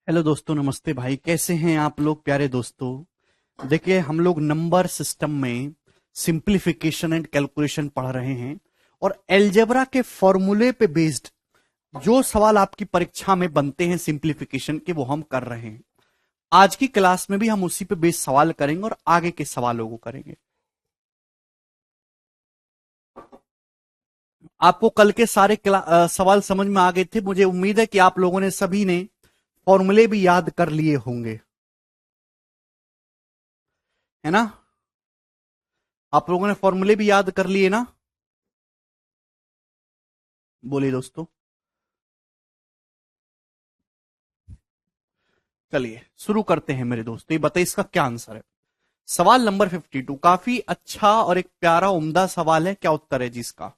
Hello दोस्तों, नमस्ते भाई। कैसे हैं आप लोग प्यारे दोस्तों। देखिए, हम लोग नंबर सिस्टम में सिंप्लीफिकेशन एंड कैलकुलेशन पढ़ रहे हैं और अलजेब्रा के फॉर्मूले पे बेस्ड जो सवाल आपकी परीक्षा में बनते हैं सिंप्लीफिकेशन के, वो हम कर रहे हैं। आज की क्लास में भी हम उसी पे बेस्ड सवाल करेंगे और आगे के सवालों को करेंगे। आपको कल के सारे सवाल समझ में आ गए थे। मुझे उम्मीद है कि आप लोगों ने सभी ने फॉर्मूले भी याद कर लिए होंगे, है ना। आप लोगों ने फॉर्मूले भी याद कर लिए ना। बोलिए दोस्तों। चलिए शुरू करते हैं मेरे दोस्तों। ये बताइए इसका क्या आंसर है। सवाल नंबर 52 काफी अच्छा और एक प्यारा उम्दा सवाल है। क्या उत्तर है जी इसका?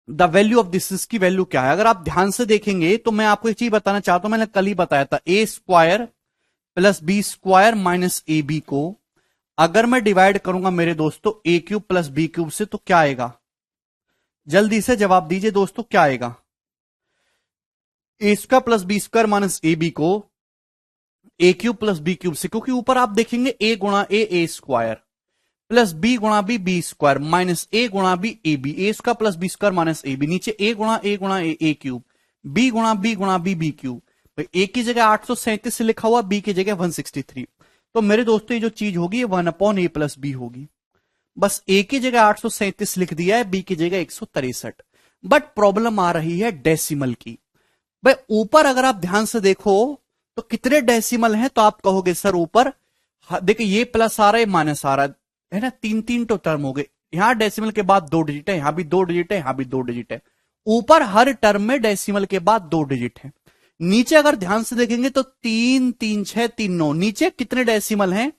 द वैल्यू ऑफ दिस, इसकी वैल्यू क्या है? अगर आप ध्यान से देखेंगे तो मैं आपको एक चीज बताना चाहता हूं। मैंने कल ही बताया था, A square plus B square minus A B को अगर मैं डिवाइड करूंगा मेरे दोस्तों A cube plus B cube से, तो क्या आएगा? जल्दी से जवाब दीजिए दोस्तों, क्या आएगा? A square plus B square minus A B को A cube plus B cube से, क्योंकि ऊपर आप देखेंगे ए गुणा ए स्क्वायर प्लस बी गुणा बी स्क्वायर माइनस ए गुणा B A B, A square plus B square minus A B, नीचे ए गुणा ए क्यूब, बी गुणा बी क्यूब। ए की जगह 837 लिखा हुआ, बी की जगह 163। तो मेरे दोस्तों ये जो चीज होगी ये 1/a प्लस बी होगी। बस ए की जगह 837 लिख दिया है, बी की जगह 163। बट प्रॉब्लम आ रही है डेसिमल की। भाई ऊपर अगर आप ध्यान से देखो तो कितने डेसिमल हैं, तो आप कहोगे सर ऊपर देखिए ये प्लस आ रहा है माइनस आ रहा है ना, तीन तीन तो टर्म हो गए। यहां डेसिमल के बाद 2 डिजिट है, यहां भी 2 डिजिट है, यहां भी 2 डिजिट है। ऊपर हर टर्म में डेसिमल के बाद 2 डिजिट है। नीचे अगर ध्यान से देखेंगे तो 3 3 6 3 9, नीचे कितने डेसिमल हैं?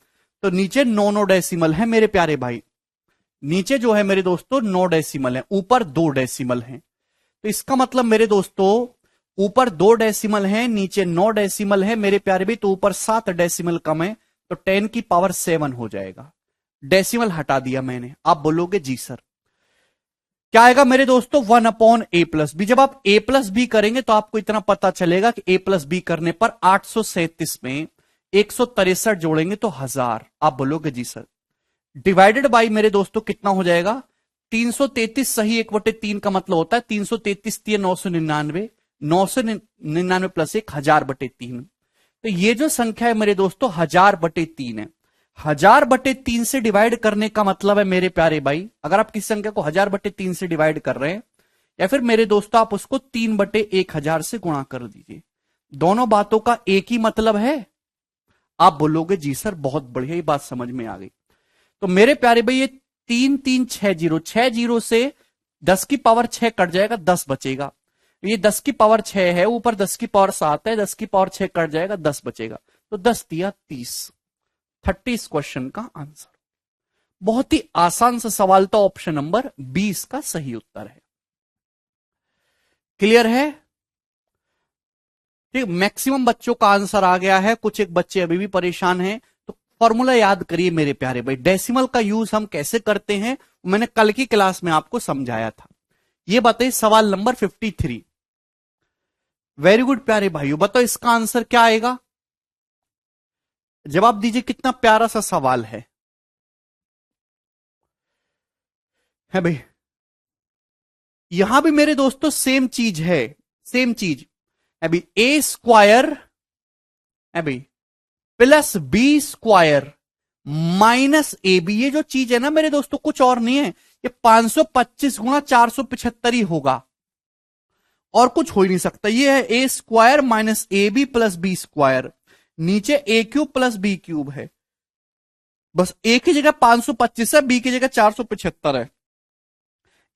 तो नीचे 9 डेसिमल है मेरे प्यारे भाई। नीचे जो है मेरे दोस्तों 9 डेसिमल है, ऊपर 2 डेसिमल है। तो इसका मतलब मेरे दोस्तों ऊपर 2 डेसिमल है, नीचे 9 डेसिमल है मेरे प्यारे भी, तो ऊपर 7 डेसिमल कम है, तो 10 की पावर 7 हो जाएगा। डेसिमल हटा दिया मैंने। आप बोलोगे जी सर क्या आएगा मेरे दोस्तों? 1/a plus B. जब आप a प्लस बी करेंगे तो आपको इतना पता चलेगा कि a प्लस बी करने पर 837 में 163 जोड़ेंगे तो 1000। आप बोलोगे जी सर। डिवाइडेड बाई मेरे दोस्तों कितना हो जाएगा? 333 सही 1/3 का मतलब होता है 333 999, 999 प्लस 1 1000/3। तो ये जो संख्या है मेरे दोस्तों 1000/3 है। 1000/3 से डिवाइड करने का मतलब है मेरे प्यारे भाई, अगर आप किसी संख्या को 1000/3 से डिवाइड कर रहे हैं, या फिर मेरे दोस्तों आप उसको 3/1000 से गुणा कर दीजिए। दोनों बातों का एक ही मतलब है। आप बोलोगे जी सर बहुत बढ़िया, ये बात समझ में आ गई। तो मेरे प्यारे भाई ये 3360 से 10 की पावर 6 कट जाएगा, 10 बचेगा। ये 10 की पावर 6 है, ऊपर 10 की पावर 7 है, 10 की पावर 6 कट जाएगा, 10 बचेगा। तो 10 दिया 30 इस क्वेश्चन का आंसर। बहुत ही आसान सा सवाल था। ऑप्शन नंबर 20 का सही उत्तर है। क्लियर है? ठीक, मैक्सिमम बच्चों का आंसर आ गया है, कुछ एक बच्चे अभी भी परेशान हैं। तो फॉर्मूला याद करिए मेरे प्यारे भाई। डेसिमल का यूज हम कैसे करते हैं मैंने कल की क्लास में आपको समझाया था। ये बताइए सवाल नंबर 53। वेरी गुड प्यारे भाइयों, बताओ इसका आंसर क्या आएगा? जवाब दीजिए। कितना प्यारा सा सवाल है भाई। यहां भी मेरे दोस्तों सेम चीज है, सेम चीज। अभी ए स्क्वायर अभी plus B square minus A B, ये जो चीज है ना मेरे दोस्तों कुछ और नहीं है, ये 525 गुणा 475 ही होगा, और कुछ हो ही नहीं सकता। ये है A square minus A B plus B square, नीचे A cube plus B cube है। बस ए की जगह 525 है, बी की जगह 475 है।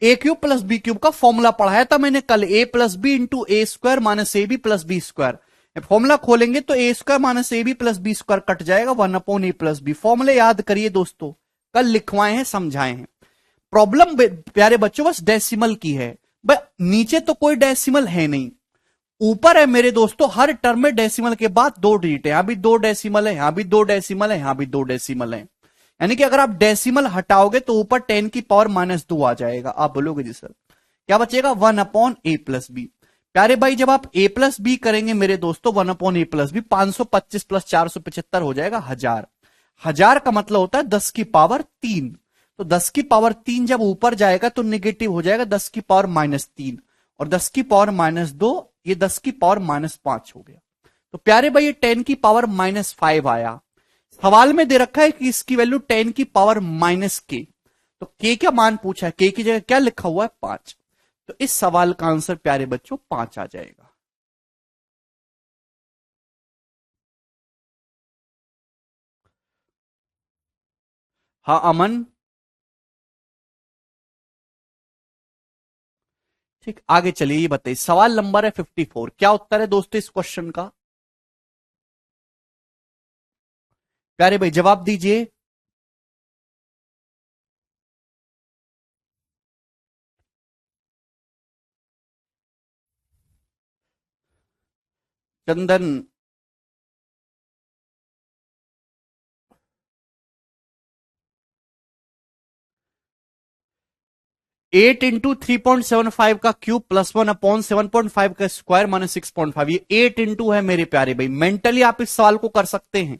A cube plus B cube का फॉर्मूला पढ़ाया था मैंने कल, A plus B into A square minus A B plus B square. Formula खोलेंगे तो A square minus A B plus B square cut जाएगा, 1/a प्लस बी। फॉर्मूले याद करिए दोस्तों, कल लिखवाए हैं, समझाए हैं। प्रॉब्लम प्यारे बच्चों बस डेसिमल की है। नीचे तो कोई डेसिमल है नहीं, ऊपर है मेरे दोस्तों हर टर्म में डेसिमल के बाद 2 डिजिट है। यहां भी 2 डेसिमल है, यहां भी 2 डेसिमल है, यहां भी 2 डेसिमल है। यानी कि अगर आप डेसिमल हटाओगे तो ऊपर 10 की पावर -2 आ जाएगा। आप बोलोगे जी सर क्या बचेगा? 1/a plus B. प्यारे भाई जब आप a प्लस बी करेंगे मेरे दोस्तों 1/a+b 525 प्लस 475 हो जाएगा 1000। 1000 का मतलब होता है 10 की पावर 3। तो 10 की पावर 3 जब ऊपर जाएगा तो निगेटिव हो जाएगा 10 की पावर -3 और 10 की पावर -2 ये 10 की पावर -5 हो गया। तो प्यारे भाई ये 10 की पावर -5 आया। सवाल में दे रखा है कि इसकी वैल्यू 10 की पावर -k। तो k क्या मान पूछा है, k की जगह क्या लिखा हुआ है 5। तो इस सवाल का आंसर प्यारे बच्चों 5 आ जाएगा। हाँ अमन, ठीक आगे चलिए। ये बताइए सवाल नंबर है 54, क्या उत्तर है दोस्तों इस क्वेश्चन का? प्यारे भाई जवाब दीजिए। चंदन, 8 × 3.75 का क्यूब +1/7.5 का स्क्वायर -6.5, ये 8 इंटू है मेरे प्यारे भाई। मेंटली आप इस सवाल को कर सकते हैं,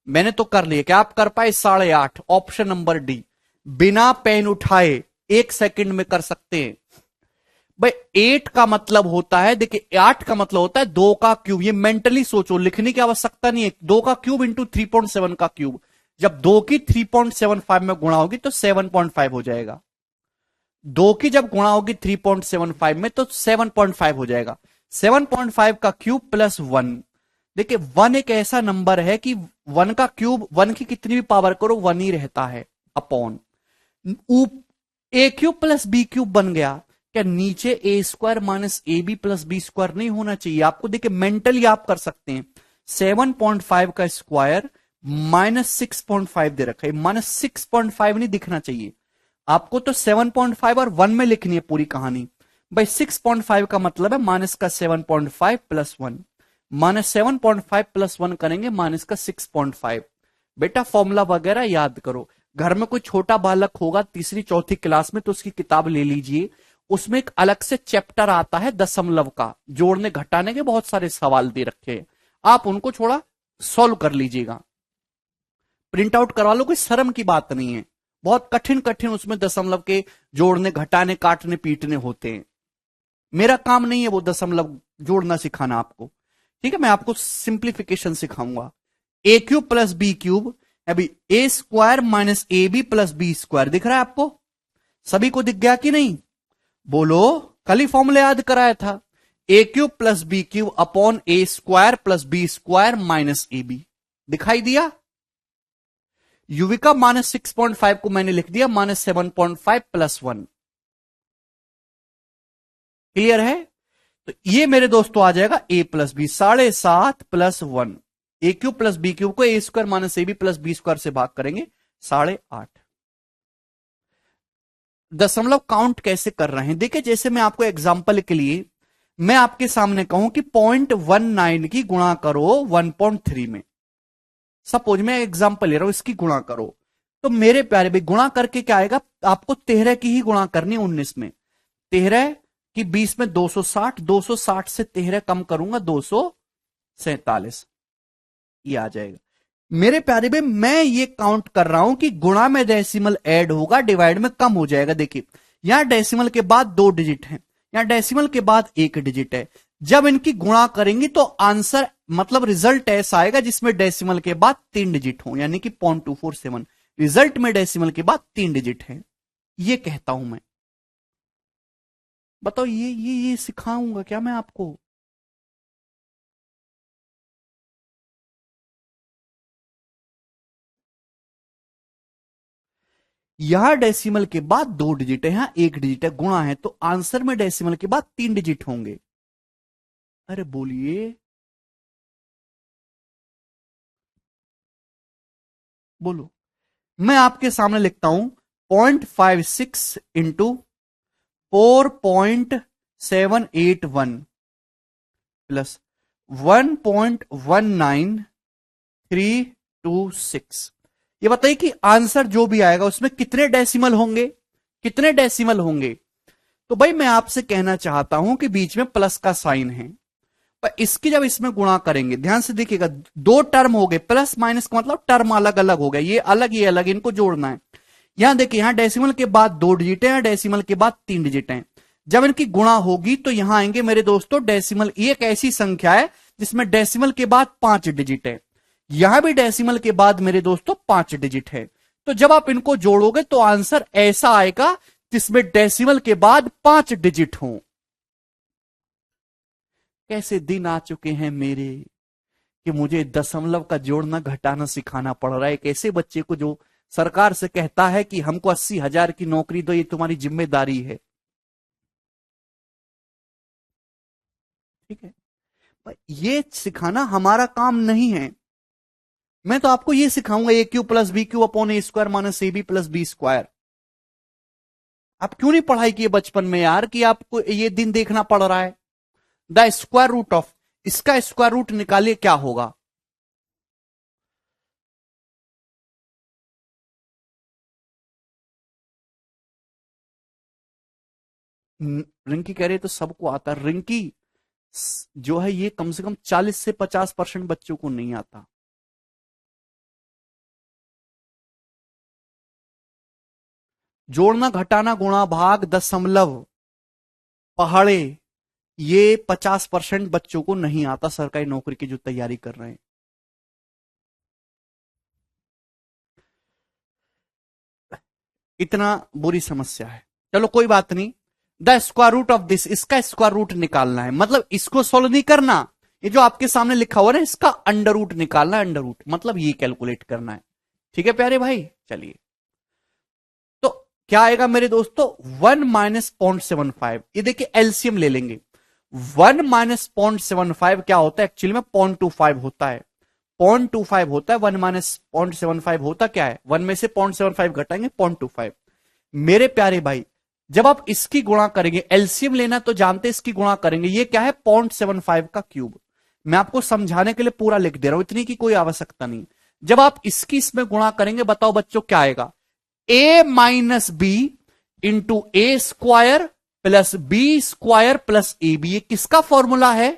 मैंने तो कर लिया। क्या आप कर पाए? 8.5 ऑप्शन नंबर डी, बिना पेन उठाए 1 सेकंड में कर सकते हैं भाई। 8 का मतलब होता है, देखिए 8 का मतलब होता है 2 का क्यूब। ये मेंटली सोचो, लिखने की आवश्यकता नहीं है। 2 का क्यूब इंटू 3.7 का क्यूब, जब 2 की 3.75 में गुणा होगी तो 7.5 हो जाएगा। 2 की जब गुणा होगी 3.75 में तो 7.5 हो जाएगा। 7.5 का क्यूब प्लस 1। देखिए 1 एक ऐसा नंबर है कि 1 का क्यूब, 1 की कितनी भी पावर करो 1 ही रहता है upon A cube plus B cube बन गया। क्या नीचे A square minus A B plus B square नहीं होना चाहिए आपको? देखिए मेंटली आप कर सकते हैं। 7.5 का स्क्वायर -6.5 दे रखा है, -6.5 नहीं दिखना चाहिए आपको। तो 7.5 और 1 में लिखनी है पूरी कहानी भाई। 6.5 का मतलब है माइनस का 7.5 प्लस 1, -7.5 प्लस 1 करेंगे माइनस का 6.5। बेटा फॉर्मूला वगैरह याद करो। घर में कोई छोटा बालक होगा तीसरी चौथी क्लास में तो उसकी किताब ले लीजिए, उसमें एक अलग से चैप्टर आता है दशमलव का, जोड़ने घटाने के बहुत सारे सवाल दे रखे हैं। आप उनको थोड़ा सॉल्व कर लीजिएगा, प्रिंट आउट करवा लो, कोई शर्म की बात नहीं है। बहुत कठिन कठिन उसमें दशमलव के जोड़ने घटाने काटने पीटने होते हैं। मेरा काम नहीं है वो दशमलव जोड़ना सिखाना आपको, ठीक है? मैं आपको सिंप्लीफिकेशन सिखाऊंगा। A cube plus B cube, अभी A square minus A B plus B square दिख रहा है आपको? सभी को दिख गया कि नहीं? बोलो, कल ही फॉर्मूला याद कराया था। A cube plus B cube upon A square plus B square minus A B, दिखाई दिया? युविका -6.5 को मैंने लिख दिया -7.5 प्लस 1। क्लियर है? तो ये मेरे दोस्तों आ जाएगा a plus B, 7.5 plus 1। A cube plus B cube को A square minus A B plus B square से भाग करेंगे 8.5। दशमलव काउंट कैसे कर रहे हैं? देखिए जैसे मैं आपको एग्जांपल के लिए मैं आपके सामने कहूं कि 0.19 की गुणा करो 1.3 में, सपोज मैं एग्जांपल ले रहा हूं, इसकी गुणा करो। तो मेरे प्यारे भाई गुणा करके क्या आएगा? आपको 13 की ही गुणा करनी 19 में। 13 की 20 में 260, 260 से 13 कम करूंगा 247, ये आ जाएगा। मेरे प्यारे भाई मैं ये काउंट कर रहा हूं कि गुणा में डेसिमल ऐड होगा, डिवाइड में कम हो जाएगा। देखिए यहां डेसिमल के बाद 2 डिजिट है, यहां डेसिमल के बाद 1 डिजिट है। जब इनकी गुणा करेंगे तो आंसर मतलब रिजल्ट ऐसा आएगा जिसमें डेसिमल के बाद 3 डिजिट हो, यानी कि 0.247। रिजल्ट में डेसिमल के बाद 3 डिजिट है, ये कहता हूं मैं। बताओ ये सिखाऊंगा क्या मैं आपको? यहां डेसिमल के बाद 2 डिजिट है, यहां 1 डिजिट है, गुणा है, तो आंसर में डेसिमल के बाद 3 डिजिट होंगे। अरे बोलिए, बोलो। मैं आपके सामने लिखता हूं 0.56 इंटू 4.781 प्लस 1.19326। ये बताइए कि आंसर जो भी आएगा उसमें कितने डेसिमल होंगे? कितने डेसिमल होंगे? तो भाई मैं आपसे कहना चाहता हूं कि बीच में प्लस का साइन है, पर इसकी जब इसमें गुणा करेंगे, ध्यान से देखिएगा, दो टर्म हो गए, प्लस माइनस का मतलब टर्म अलग अलग हो गए, ये अलग ये अलग, इनको जोड़ना है। यहां देखिए, यहां डेसिमल के बाद 2 डिजिट है, डेसिमल के बाद 3 डिजिट है। जब इनकी गुणा होगी तो यहां आएंगे मेरे दोस्तों डेसिमल। ये एक ऐसी संख्या है जिसमें डेसिमल के बाद 5 डिजिट है, यहां भी डेसिमल के बाद मेरे दोस्तों 5 डिजिट है। तो जब आप इनको जोड़ोगे तो आंसर ऐसा आएगा जिसमें डेसिमल के बाद 5 डिजिट हो। कैसे दिन आ चुके हैं मेरे कि मुझे दशमलव का जोड़ना घटाना सिखाना पड़ रहा है। एक ऐसे बच्चे को जो सरकार से कहता है कि हमको 80,000 की नौकरी दो, ये तुम्हारी जिम्मेदारी है। ठीक है, ये सिखाना हमारा काम नहीं है। मैं तो आपको ये सिखाऊंगा A cube plus B cube upon A square minus A B plus B square. आप क्यों नहीं पढ़ाई किए बचपन में यार कि आपको ये दिन देखना पड़ रहा है। द स्क्वायर रूट ऑफ, इसका स्क्वायर रूट निकालिए क्या होगा। रिंकी कह रहे तो सबको आता है। रिंकी जो है ये कम से कम 40 से 50% बच्चों को नहीं आता। जोड़ना घटाना गुणा भाग दशमलव पहाड़े, ये 50% बच्चों को नहीं आता सरकारी नौकरी की जो तैयारी कर रहे हैं। इतना बुरी समस्या है। चलो कोई बात नहीं, the square root of this, इसका स्क्वायर रूट निकालना है, मतलब इसको सोल्व नहीं करना, ये जो आपके सामने लिखा हुआ है इसका अंडर रूट निकालना है, अंडर रूट मतलब ये कैलकुलेट करना है। ठीक है प्यारे भाई, चलिए तो क्या आएगा मेरे दोस्तों 1 माइनस 0.75। ये देखिए एलसीएम ले लेंगे। 1 माइनस 0.75 क्या होता है, एक्चुअली में 0.25 होता है। 0.25 होता है, 1 माइनस 0.75 होता क्या है, 1 में से 0.75 घटाएंगे 0.25। मेरे प्यारे भाई जब आप इसकी गुणा करेंगे, एलसीएम लेना तो जानते इसकी गुणा करेंगे, ये क्या है 0.75 का क्यूब। मैं आपको समझाने के लिए पूरा लिख दे रहा हूं, इतनी की कोई आवश्यकता नहीं। जब आप इसकी इसमें गुणा करेंगे, बताओ बच्चों क्या आएगा, A minus B into A square plus B square plus A B. ये किसका फॉर्मूला है,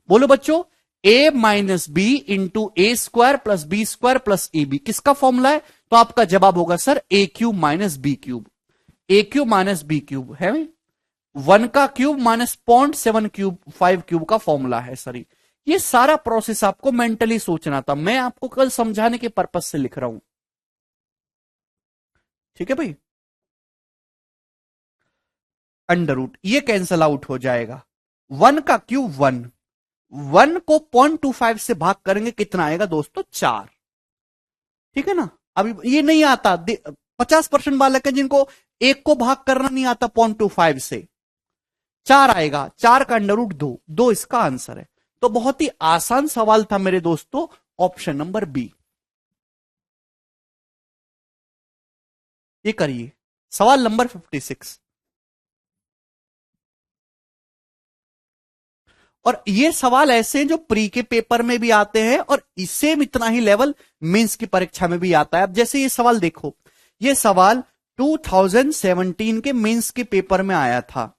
बोलो बच्चों, A minus B into A square plus B square plus A B किसका फॉर्मूला है। तो आपका जवाब होगा sir A cube minus B cube. A cube minus B cube है 1 का क्यूब माइनस 0.7 क्यूब 5 क्यूब का फॉर्मूला है सर। ये सारा प्रोसेस आपको मेंटली सोचना था, मैं आपको कल समझाने के पर्पज से लिख रहा हूं। ठीक है भाई, अंडर रूट ये कैंसल आउट हो जाएगा। 1 का क्यूब 1, 1 को 0.25 से भाग करेंगे कितना आएगा दोस्तों 4। ठीक है ना, अभी ये नहीं आता 50% बालक है जिनको एक को भाग करना नहीं आता 0.25 से, 4 आएगा, 4 का अंडर रूट 2, 2 इसका आंसर है। तो बहुत ही आसान सवाल था मेरे दोस्तों, ऑप्शन नंबर बी। ये करिए सवाल नंबर 56। और ये सवाल ऐसे हैं जो प्री के पेपर में भी आते हैं और इससे इतना ही लेवल मेंस की परीक्षा में भी आता है। अब जैसे ये सवाल देखो, ये सवाल 2017 के मेंस के पेपर में आया था।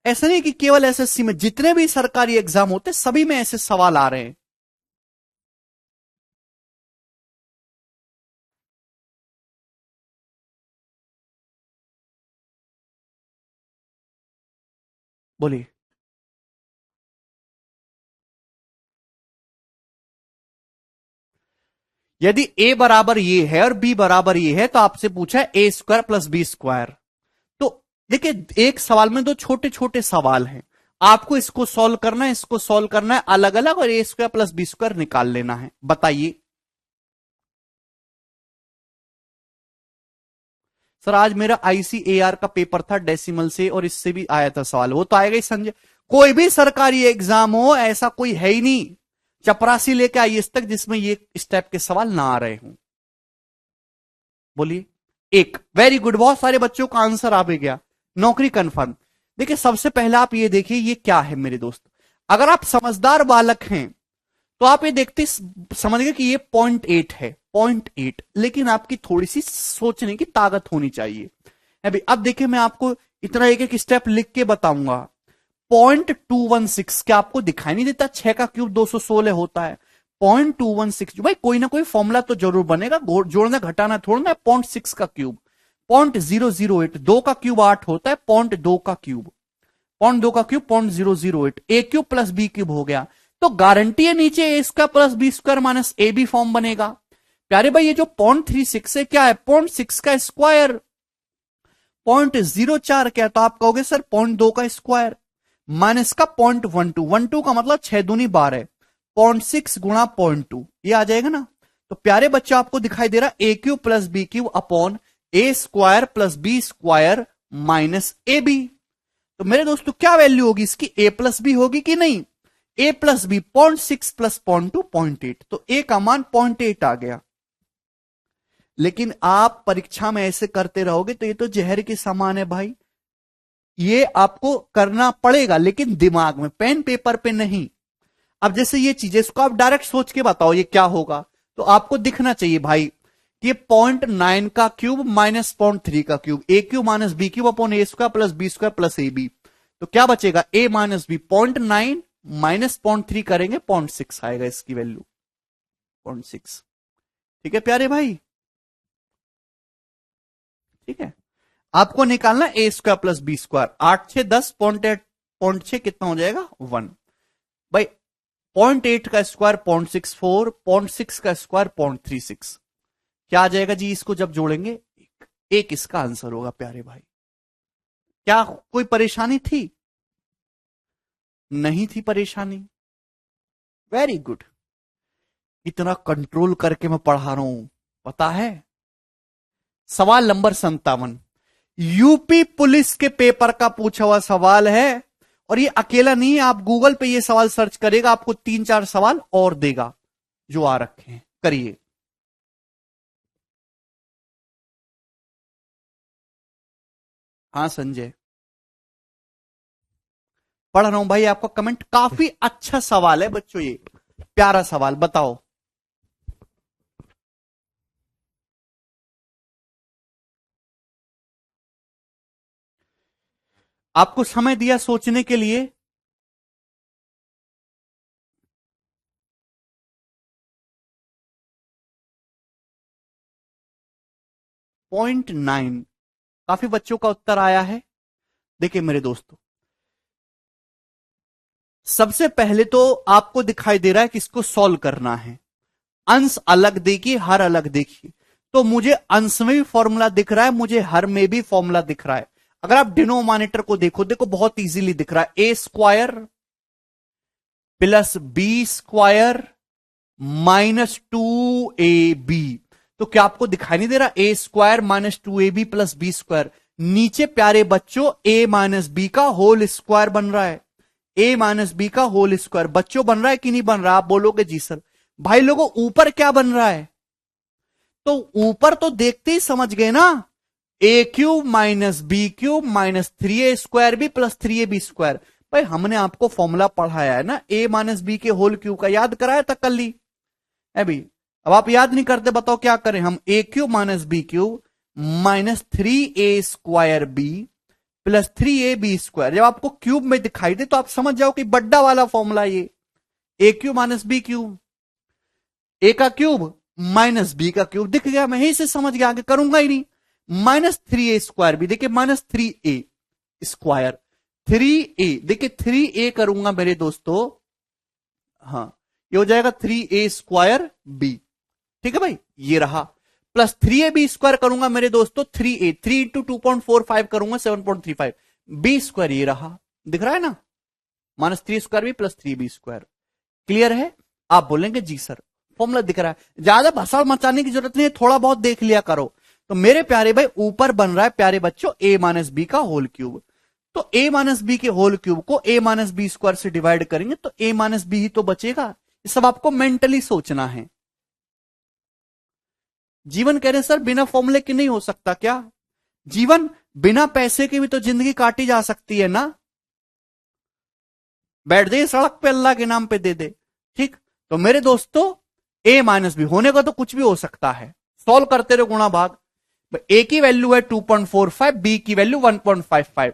ऐसा नहीं कि केवल एसएससी में, जितने भी सरकारी एग्जाम होते सभी में ऐसे सवाल आ रहे हैं। बोलिए। यदि ए बराबर ये है और बी बराबर ये है तो आपसे पूछा है A square plus B square. तो देखिए एक सवाल में दो छोटे छोटे सवाल हैं, आपको इसको सॉल्व करना है, इसको सॉल्व करना है अलग अलग, और ए स्क्वायर प्लस बी स्क्वायर निकाल लेना है। बताइए सर, आज मेरा आईसीएआर का पेपर था डेसिमल से और इससे भी आया था सवाल, वो तो आएगा ही संजय। कोई भी सरकारी एग्जाम हो ऐसा कोई है ही नहीं चपरासी लेके आईएएस तक जिसमें ये इस टाइप के सवाल ना आ रहे हों। बोलिए। एक, वेरी गुड, बहुत सारे बच्चों का आंसर आ भी गया, नौकरी कंफर्म। देखिए सबसे पहला आप ये देखिए ये क्या है मेरे दोस्त, अगर आप समझदार बालक हैं तो आप ये देखते समझ गए कि ये 0.8 है, 0.8, लेकिन आपकी थोड़ी सी सोचने की ताकत होनी चाहिए, अभी अब देखिए मैं आपको इतना एक एक स्टेप लिख के बताऊंगा। 0.216 क्या आपको दिखाई नहीं देता? 6 का क्यूब 216 होता है। 0.216 भाई कोई ना कोई फॉर्मूला तो जरूर बनेगा, जोड़ना घटाना थोड़ा ना। 0.6 का क्यूब 0.008, 2 का क्यूब 8 होता है, 0.2 का क्यूब 0.2 का cube 0.008, A cube plus B cube हो गया। तो गारंटी है नीचे A square plus B square minus A B form बनेगा। प्यारे भाई ये जो 0.36 है क्या है? 0.6 का स्क्वायर। 0.04 क्या है? तो आप कहोगे सर 0.2 का स्क्वायर माइनस का 0.12, 12 का मतलब 6 दूनी 12, 0.6 गुणा 0.2, ये आ जाएगा ना। तो प्यारे बच्चे आपको दिखाई दे रहा A cube plus B cube upon A square plus B square minus A B. तो मेरे दोस्तों क्या वैल्यू होगी इसकी? ए प्लस बी होगी कि नहीं? ए प्लस बी 0.6 प्लस 0.2 0.8, तो ए का मान 0.8 आ गया। लेकिन आप परीक्षा में ऐसे करते रहोगे तो ये तो जहर के समान है भाई। ये आपको करना पड़ेगा लेकिन दिमाग में, पेन पेपर पे नहीं। अब जैसे ये चीजें इसको आप डायरेक्ट सोच के बताओ ये क्या होगा, तो आपको दिखना चाहिए भाई कि 0.9 का क्यूब माइनस 0.3 का cube, A cube minus B cube upon A square plus B square plus A B. तो क्या बचेगा? ए माइनस बी, 0.9 माइनस 0.3 करेंगे 0.6 आएगा इसकी वैल्यू, 0.6। ठीक है प्यारे भाई, ठीक है। आपको निकालना ए स्क्वायर प्लस बी स्क्वायर, 8 6 10, 0.8 कितना हो जाएगा? 1 भाई। 0.8 का स्क्वायर 0.64, 0.6 का स्क्वायर 0.36, क्या आ जाएगा जी? इसको जब जोड़ेंगे एक इसका आंसर होगा प्यारे भाई। क्या कोई परेशानी थी? नहीं थी परेशानी। वेरी गुड, इतना कंट्रोल करके मैं पढ़ा रहा हूं पता है। सवाल नंबर 57 यूपी पुलिस के पेपर का पूछा हुआ सवाल है, और ये अकेला नहीं है। आप गूगल पे ये सवाल सर्च करेगा, आपको 3 4 सवाल और देगा जो आ रखे हैं। करिए। हाँ संजय, पढ़ रहा हूं भाई। आपका कमेंट काफी अच्छा सवाल है बच्चों, ये प्यारा सवाल। बताओ। आपको समय दिया सोचने के लिए। 0.9 काफी बच्चों का उत्तर आया है। देखिए मेरे दोस्तों, सबसे पहले तो आपको दिखाई दे रहा है कि इसको सॉल्व करना है। अंश अलग देखिए, हर अलग देखिए। तो मुझे अंश में भी फॉर्मूला दिख रहा है, मुझे हर में भी फॉर्मूला दिख रहा है। अगर आप डिनोमिनेटर को देखो, देखो बहुत इजीली दिख रहा है। A square plus B square minus 2ab। तो क्या आपको दिखाई नहीं दे रहा? A square minus 2ab plus B square. नीचे प्यारे बच्चों ए माइनस बी का होल स्क्वायर बन रहा है। ए माइनस बी का होल स्क्वायर बच्चों बन रहा है कि नहीं बन रहा? आप बोलोगे जी सर। भाई लोगों ऊपर क्या बन रहा है? तो ऊपर तो देखते ही समझ गए ना, A cube minus B cube minus 3a square B plus 3ab square. भाई हमने आपको फॉर्मूला पढ़ाया है ना, ए माइनस बी के होल क्यूब का, याद कराया था कल ही अभी। अब आप याद नहीं करते, बताओ क्या करें हम? A cube minus B cube minus 3a square B plus 3ab square. जब आपको क्यूब में दिखाई दे तो आप समझ जाओ कि बड्डा वाला फॉर्मूला ये, ए क्यूब माइनस बी क्यूब, ए का क्यूब माइनस बी का क्यूब दिख गया, मैं यही से समझ गया, आगे करूंगा ही नहीं। माइनस 3a स्क्वायर भी, देखिए माइनस 3a स्क्वायर, 3a, देखिए 3a करूंगा मेरे दोस्तों, हाँ ये हो जाएगा 3a स्क्वायर बी। ठीक है भाई, ये रहा। प्लस 3ab स्क्वायर करूंगा मेरे दोस्तों, 3a, 3 इंटू 2.45 करूंगा 7.35 बी स्क्वायर, ये रहा। दिख रहा है ना? Minus 3 square B plus 3b square. Clear है? आप बोलेंगे जी सर फॉर्मूला दिख रहा है, ज्यादा भसाड़ मचाने की जरूरत नहीं है, थोड़ा बहुत देख लिया करो। तो मेरे प्यारे भाई ऊपर बन रहा है प्यारे बच्चों ए माइनस बी का होल क्यूब। तो ए माइनस बी के होल क्यूब को ए माइनस बी स्क्वायर से डिवाइड करेंगे तो ए माइनस बी ही तो बचेगा। ये सब आपको मेंटली सोचना है। जीवन कह रहे सर बिना फॉर्मूले के नहीं हो सकता क्या? जीवन बिना पैसे के भी तो जिंदगी काटी जा सकती है ना। बैठ दे सड़क पे अल्लाह के नाम पे दे दे। ठीक, तो मेरे दोस्तों ए माइनस बी होने का तो कुछ भी हो सकता है, सॉल्व करते रहो गुणा भाग। ए की वैल्यू है 2.45, बी की वैल्यू 1.55।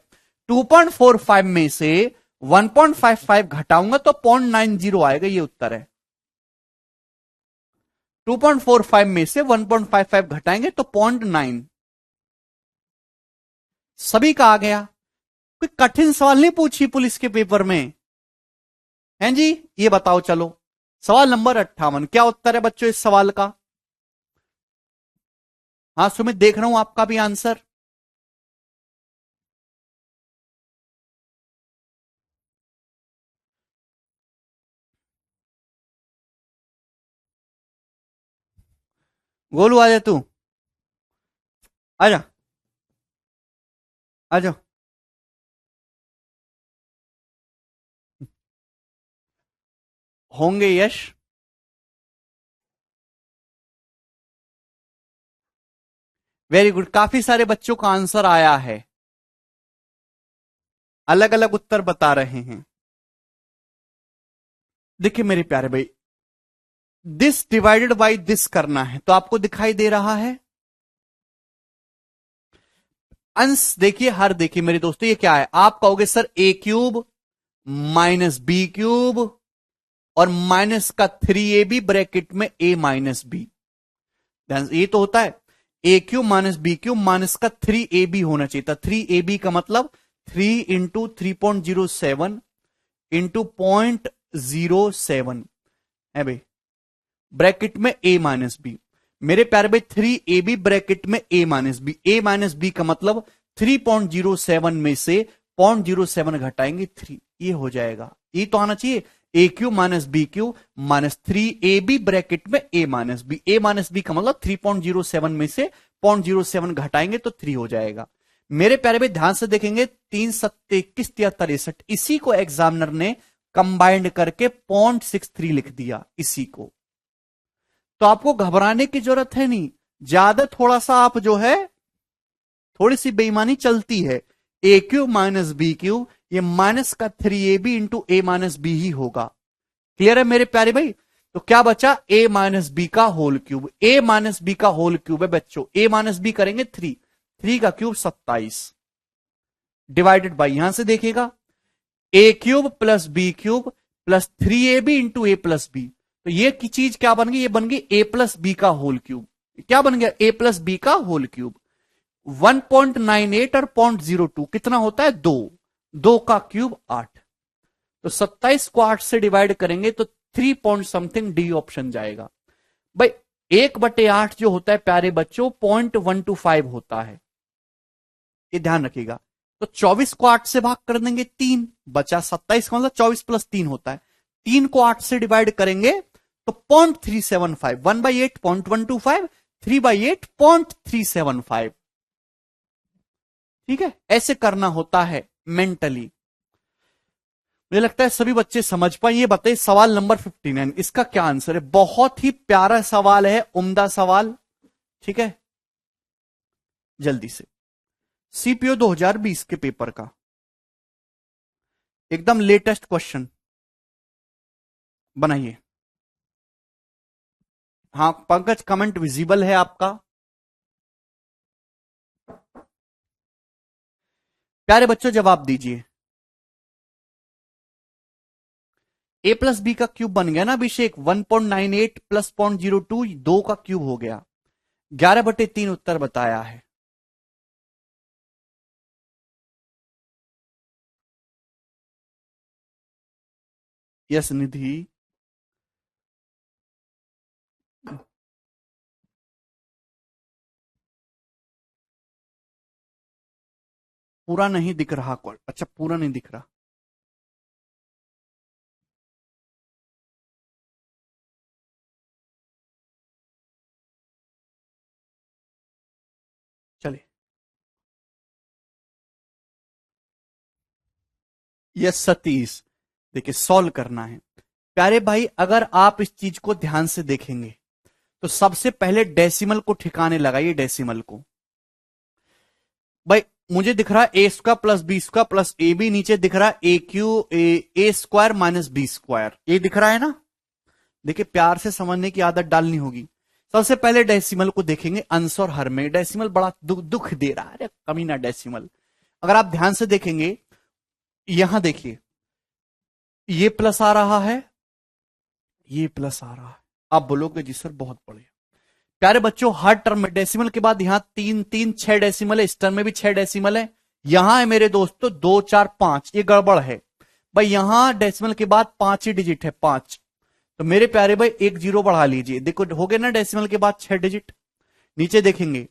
2.45 में से 1.55 घटाऊंगा तो 0.90 आएगा, ये उत्तर है। 2.45 में से 1.55 घटाएंगे तो 0.9। सभी का आ गया। कोई कठिन सवाल नहीं पूछी पुलिस के पेपर में, हैं जी? ये बताओ चलो, सवाल नंबर 58 क्या उत्तर है बच्चों इस सवाल का? हाँ सुमित, देख रहा हूं आपका भी आंसर। गोलू आ जा, तू आजा, आजा। होंगे यश। वेरी गुड, काफी सारे बच्चों का आंसर आया है, अलग अलग उत्तर बता रहे हैं। देखिए मेरे प्यारे भाई, दिस डिवाइडेड बाय दिस करना है तो आपको दिखाई दे रहा है अंश। देखिए हर, देखिए मेरे दोस्तों ये क्या है, आप कहोगे sir A cube minus B cube और माइनस का 3ab ब्रैकेट में a माइनस बी। ये तो होता है A cube minus B cube minus का 3ab होना चाहिए था। 3ab का मतलब 3 इंटू 3.07 इंटू 0.07 है भाई, ब्रैकेट में a माइनस बी। मेरे प्यारे भाई 3ab ब्रैकेट में a minus B, a minus B का मतलब 3.07 में से 0.07 घटाएंगे 3, ये हो जाएगा। ये तो आना चाहिए A cube minus B cube minus 3ab bracket में a minus B. a minus B का मतलब 3.07 में से 0.07 घटाएंगे तो 3 हो जाएगा। मेरे प्यारे भाई ध्यान से देखेंगे 3 सत्ते 21 73 63, इसी को एग्जामिनर ने कंबाइंड करके 0.63 लिख दिया इसी को। तो आपको घबराने की जरूरत है नहीं, ज्यादा थोड़ा सा आप जो है थोड़ी सी बेईमानी चलती है। A cube minus B Q, ये माइनस का 3ab इंटू ए माइनस बी ही होगा। क्लियर है मेरे प्यारे भाई? तो क्या बचा, ए माइनस बी का होल क्यूब। ए माइनस बी का होल क्यूब है बच्चों, ए माइनस बी करेंगे 3, 3 का क्यूब 27 डिवाइडेड बाई, यहां से देखिएगा A cube plus B cube plus 3ab into A plus B. तो ये की चीज क्या बन गई, ये बन गई ए प्लस बी का होल क्यूब। क्या बन गया, ए प्लस बी का होल क्यूब। 1.98 और 0.02 कितना होता है, 2, 2 का क्यूब 8। तो 27 को 8 से डिवाइड करेंगे तो 3 पॉइंट समथिंग, डी ऑप्शन जाएगा। भाई 1/8 जो होता है प्यारे बच्चों 0.125 होता है, ये ध्यान रखिएगा। तो 24 को 8 से भाग कर देंगे 3, बचा 27 का मतलब 24 प्लस 3 होता है। 3 को 8 से डिवाइड करेंगे तो 0.375, 1/8 0.125, 3/8 0.375। ठीक है, ऐसे करना होता है मेंटली। मुझे लगता है सभी बच्चे समझ पाए। ये बताइए सवाल नंबर 59 इसका क्या आंसर है? बहुत ही प्यारा सवाल है, उम्दा सवाल। ठीक है, जल्दी से सीपीओ 2020 के पेपर का एकदम लेटेस्ट क्वेश्चन बनाइए। हाँ पंकज, कमेंट विजिबल है आपका। प्यारे बच्चों जवाब दीजिए। ए प्लस बी का क्यूब बन गया ना अभिषेक, 1.98 प्लस 0.02, 2 का क्यूब हो गया। 11/3 उत्तर बताया है। यस निधि, पूरा नहीं दिख रहा कॉल, अच्छा पूरा नहीं दिख रहा। चलिए, यस सतीश, देखिए सॉल्व करना है। प्यारे भाई अगर आप इस चीज को ध्यान से देखेंगे तो सबसे पहले डेसिमल को ठिकाने लगाइए। डेसिमल को भाई मुझे दिख रहा है A square plus B square plus A B, नीचे दिख रहा है A cube A square minus B square, ये दिख रहा है ना। देखिए प्यार से समझने की आदत डालनी होगी। सबसे पहले डेसिमल को देखेंगे अंश और हर में। डेसिमल बड़ा दुख दे रहा है, कमीना डेसिमल। अगर आप ध्यान से देखेंगे, यहां देखिए, ये प्लस आ रहा है, ये प्लस आ रहा है। आप बोलोगे जी सर बहुत बढ़िया। प्यारे बच्चों, हर टर्म में डेसिमल के बाद यहां तीन तीन 6 डेसिमल है, इस टर्म में भी 6 डेसिमल है। यहां है मेरे दोस्तों 2 4 5, ये गड़बड़ है भाई। यहां डेसिमल के बाद 5 ही डिजिट है, 5। तो मेरे प्यारे भाई एक जीरो बढ़ा लीजिए, देखो हो गया ना डेसिमल के बाद 6 डिजिट। नीचे देखेंगे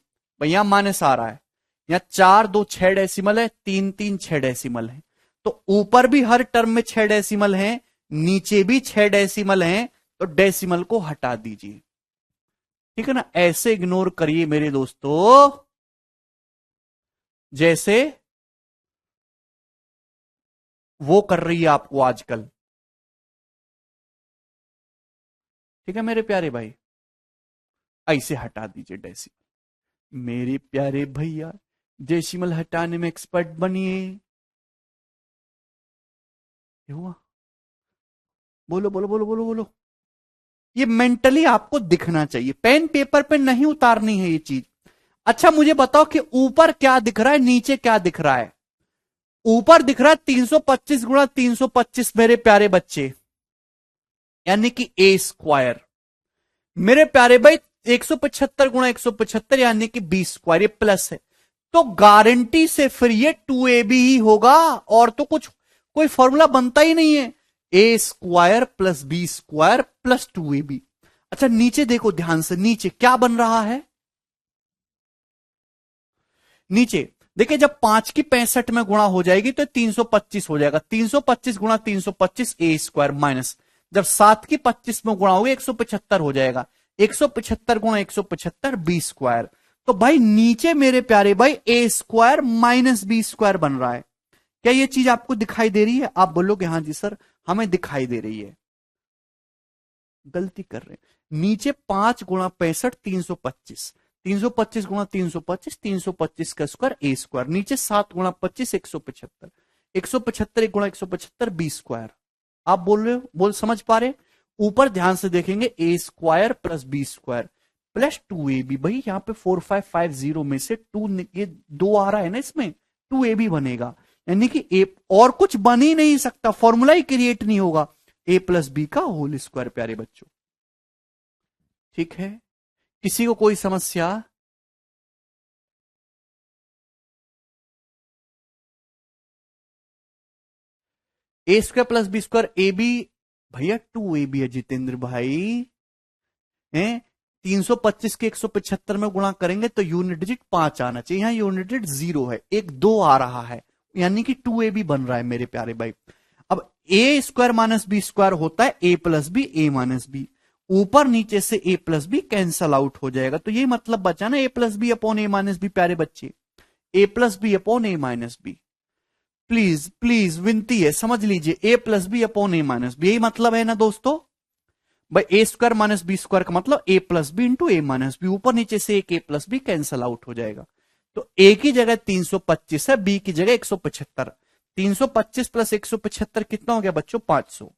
भाई, यहां माइनस आ रहा है, यहां 4 2 6 डेसिमल है, 3 3 6 डेसिमल है। तो ऊपर भी हर टर्म में 6 डेसिमल है, नीचे भी 6 डेसिमल है, तो डेसिमल को हटा दीजिए। ठीक है ना, ऐसे इग्नोर करिए मेरे दोस्तों, जैसे वो कर रही है आपको आजकल। ठीक है मेरे प्यारे भाई, ऐसे हटा दीजिए डेसिमल। मेरे प्यारे भैया, डेसिमल हटाने में एक्सपर्ट बनिए। ये हुआ, बोलो बोलो बोलो बोलो बोलो। ये मेंटली आपको दिखना चाहिए, पेन पेपर पे नहीं उतारनी है ये चीज। अच्छा मुझे बताओ कि ऊपर क्या दिख रहा है, नीचे क्या दिख रहा है? ऊपर दिख रहा है 325 गुणा 325 मेरे प्यारे बच्चे, यानी कि ए स्क्वायर। मेरे प्यारे भाई 175 गुणा 175 यानी कि 20 स्क्वायर, ये प्लस है। तो गारंटी से फिर ये 2ab ही होगा, और तो कुछ कोई फॉर्मूला बनता ही नहीं है। A square plus B square plus 2ab। अच्छा नीचे देखो ध्यान से, नीचे क्या बन रहा है? नीचे देखिए, जब 5 की 65 में गुणा हो जाएगी तो 325 हो जाएगा। 325 गुणा 325 ए स्क्वायर माइनस, जब 7 की 25 में गुणा होगी 175 हो जाएगा। 175 गुणा 175 बी स्क्वायर। तो भाई नीचे मेरे प्यारे भाई A square minus B square बन रहा है। क्या ये चीज आपको दिखाई दे रही है? आप बोलोगे हाँ जी सर हमें दिखाई दे रही है। गलती कर रहे हैं, नीचे 5 गुणा 65 325, 325 गुणा 325 325 का स्क्वायर ए स्क्वायर, नीचे 7 गुणा 25 175, 175 1 गुणा 175 बी स्क्वायर। आप बोल रहे हो, बोल समझ पा रहे? ऊपर ध्यान से देखेंगे, A square plus B square plus 2ab। भाई यहाँ पे 4550 में से 2, ये 2 आ रहा है ना, इसमें 2ab बनेगा, यानी कि ए और कुछ बन ही नहीं सकता, फॉर्मूला ही क्रिएट नहीं होगा। ए प्लस बी का होल स्क्वायर प्यारे बच्चों। ठीक है, किसी को कोई समस्या? A square plus B square A B, भैया 2ab है जितेंद्र भाई। है 325 के 175 में गुणा करेंगे तो यूनिट डिजिट 5 आना चाहिए, यहां यूनिट डिजिट 0 है, एक 2 आ रहा है, यानी कि 2ab बन रहा है मेरे प्यारे भाई। अब A square minus B square होता है A plus B A minus B, ऊपर नीचे से A plus B cancel out हो जाएगा, तो ये मतलब बचा ना A plus B upon A minus B प्यारे बच्चे, A plus B upon A minus B. Please please विनती है समझ लीजिए, A plus B upon A minus B, यही मतलब है ना दोस्तों भाई। A square minus B square का मतलब ए प्लस बी इंटू ए माइनस बी, ऊपर नीचे से एक ए प्लस बी कैंसल आउट हो जाएगा। तो ए की जगह 325 है, बी की जगह 175। 325 प्लस 175 कितना हो गया बच्चों? 500।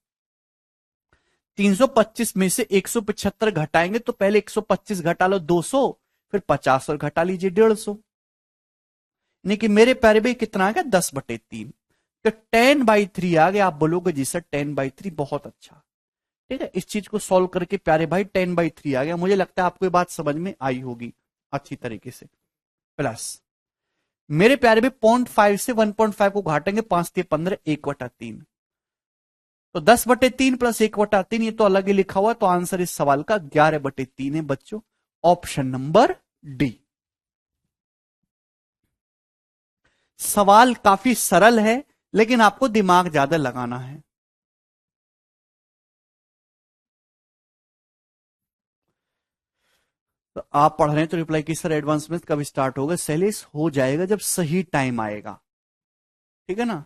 325 में से 175 घटाएंगे तो पहले 125 घटा लो 200, फिर 50 और घटा लीजिए 150, यानी कि मेरे प्यारे भाई कितना आ गया? 10/3। तो 10/3 आ गया। आप बोलोगे जी सर 10/3 बहुत अच्छा। ठीक है, इस चीज को सॉल्व करके प्यारे भाई 10/3 आ गया। मुझे लगता है आपको ये बात समझ में आई होगी अच्छी तरीके से। प्लस मेरे प्यारे भाई 0.5 से 1.5 को घाटेंगे, 5×3 = 15, 1/3। तो 10/3 प्लस 1/3, ये तो अलग ही लिखा हुआ, तो आंसर इस सवाल का 11/3 है बच्चों, ऑप्शन नंबर डी। सवाल काफी सरल है, लेकिन आपको दिमाग ज्यादा लगाना है। तो आप पढ़ रहे हैं तो रिप्लाई की सर एडवांस में कब स्टार्ट होगा? सेलेस हो जाएगा जब सही टाइम आएगा। ठीक है ना,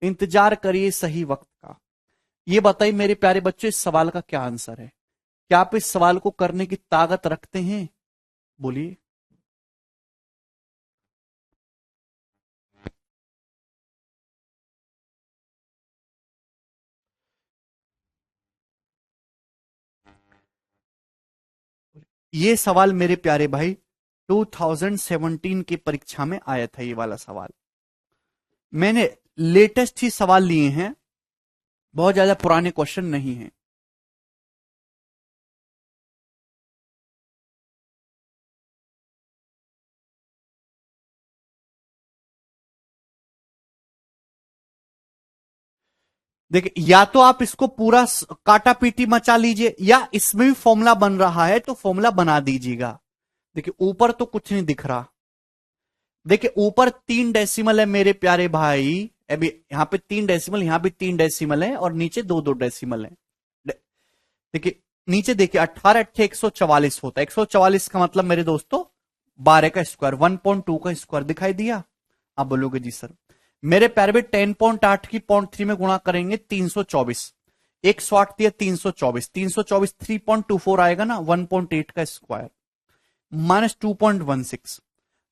इंतजार करिए सही वक्त का। ये बताइए मेरे प्यारे बच्चों, इस सवाल का क्या आंसर है? क्या आप इस सवाल को करने की ताकत रखते हैं? बोलिए। ये सवाल मेरे प्यारे भाई 2017 की परीक्षा में आया था, ये वाला सवाल। मैंने लेटेस्ट ही सवाल लिए हैं, बहुत ज्यादा पुराने क्वेश्चन नहीं है। देखिए, या तो आप इसको पूरा काटा पीटी मचा लीजिए, या इसमें भी फॉर्मूला बन रहा है तो फॉर्मूला बना दीजिएगा। देखिए ऊपर तो कुछ नहीं दिख रहा। देखिए ऊपर 3 डेसिमल है मेरे प्यारे भाई, अभी यहां पे 3 डेसिमल, यहां भी 3 डेसिमल है, और नीचे 2 2 डेसिमल है। देखिए नीचे देखिए, 18 × 8 = 144 होता है। 144 का मतलब मेरे दोस्तों 12 का स्क्वायर, 1.2 का स्क्वायर दिखाई दिया। आप बोलोगे जी सर। मेरे प्यारे में 10.8 की 0.3 में गुणा करेंगे 324, 108 दिया 324, 324 3.24 आएगा ना, 1.8 का स्क्वायर माइनस 2.16,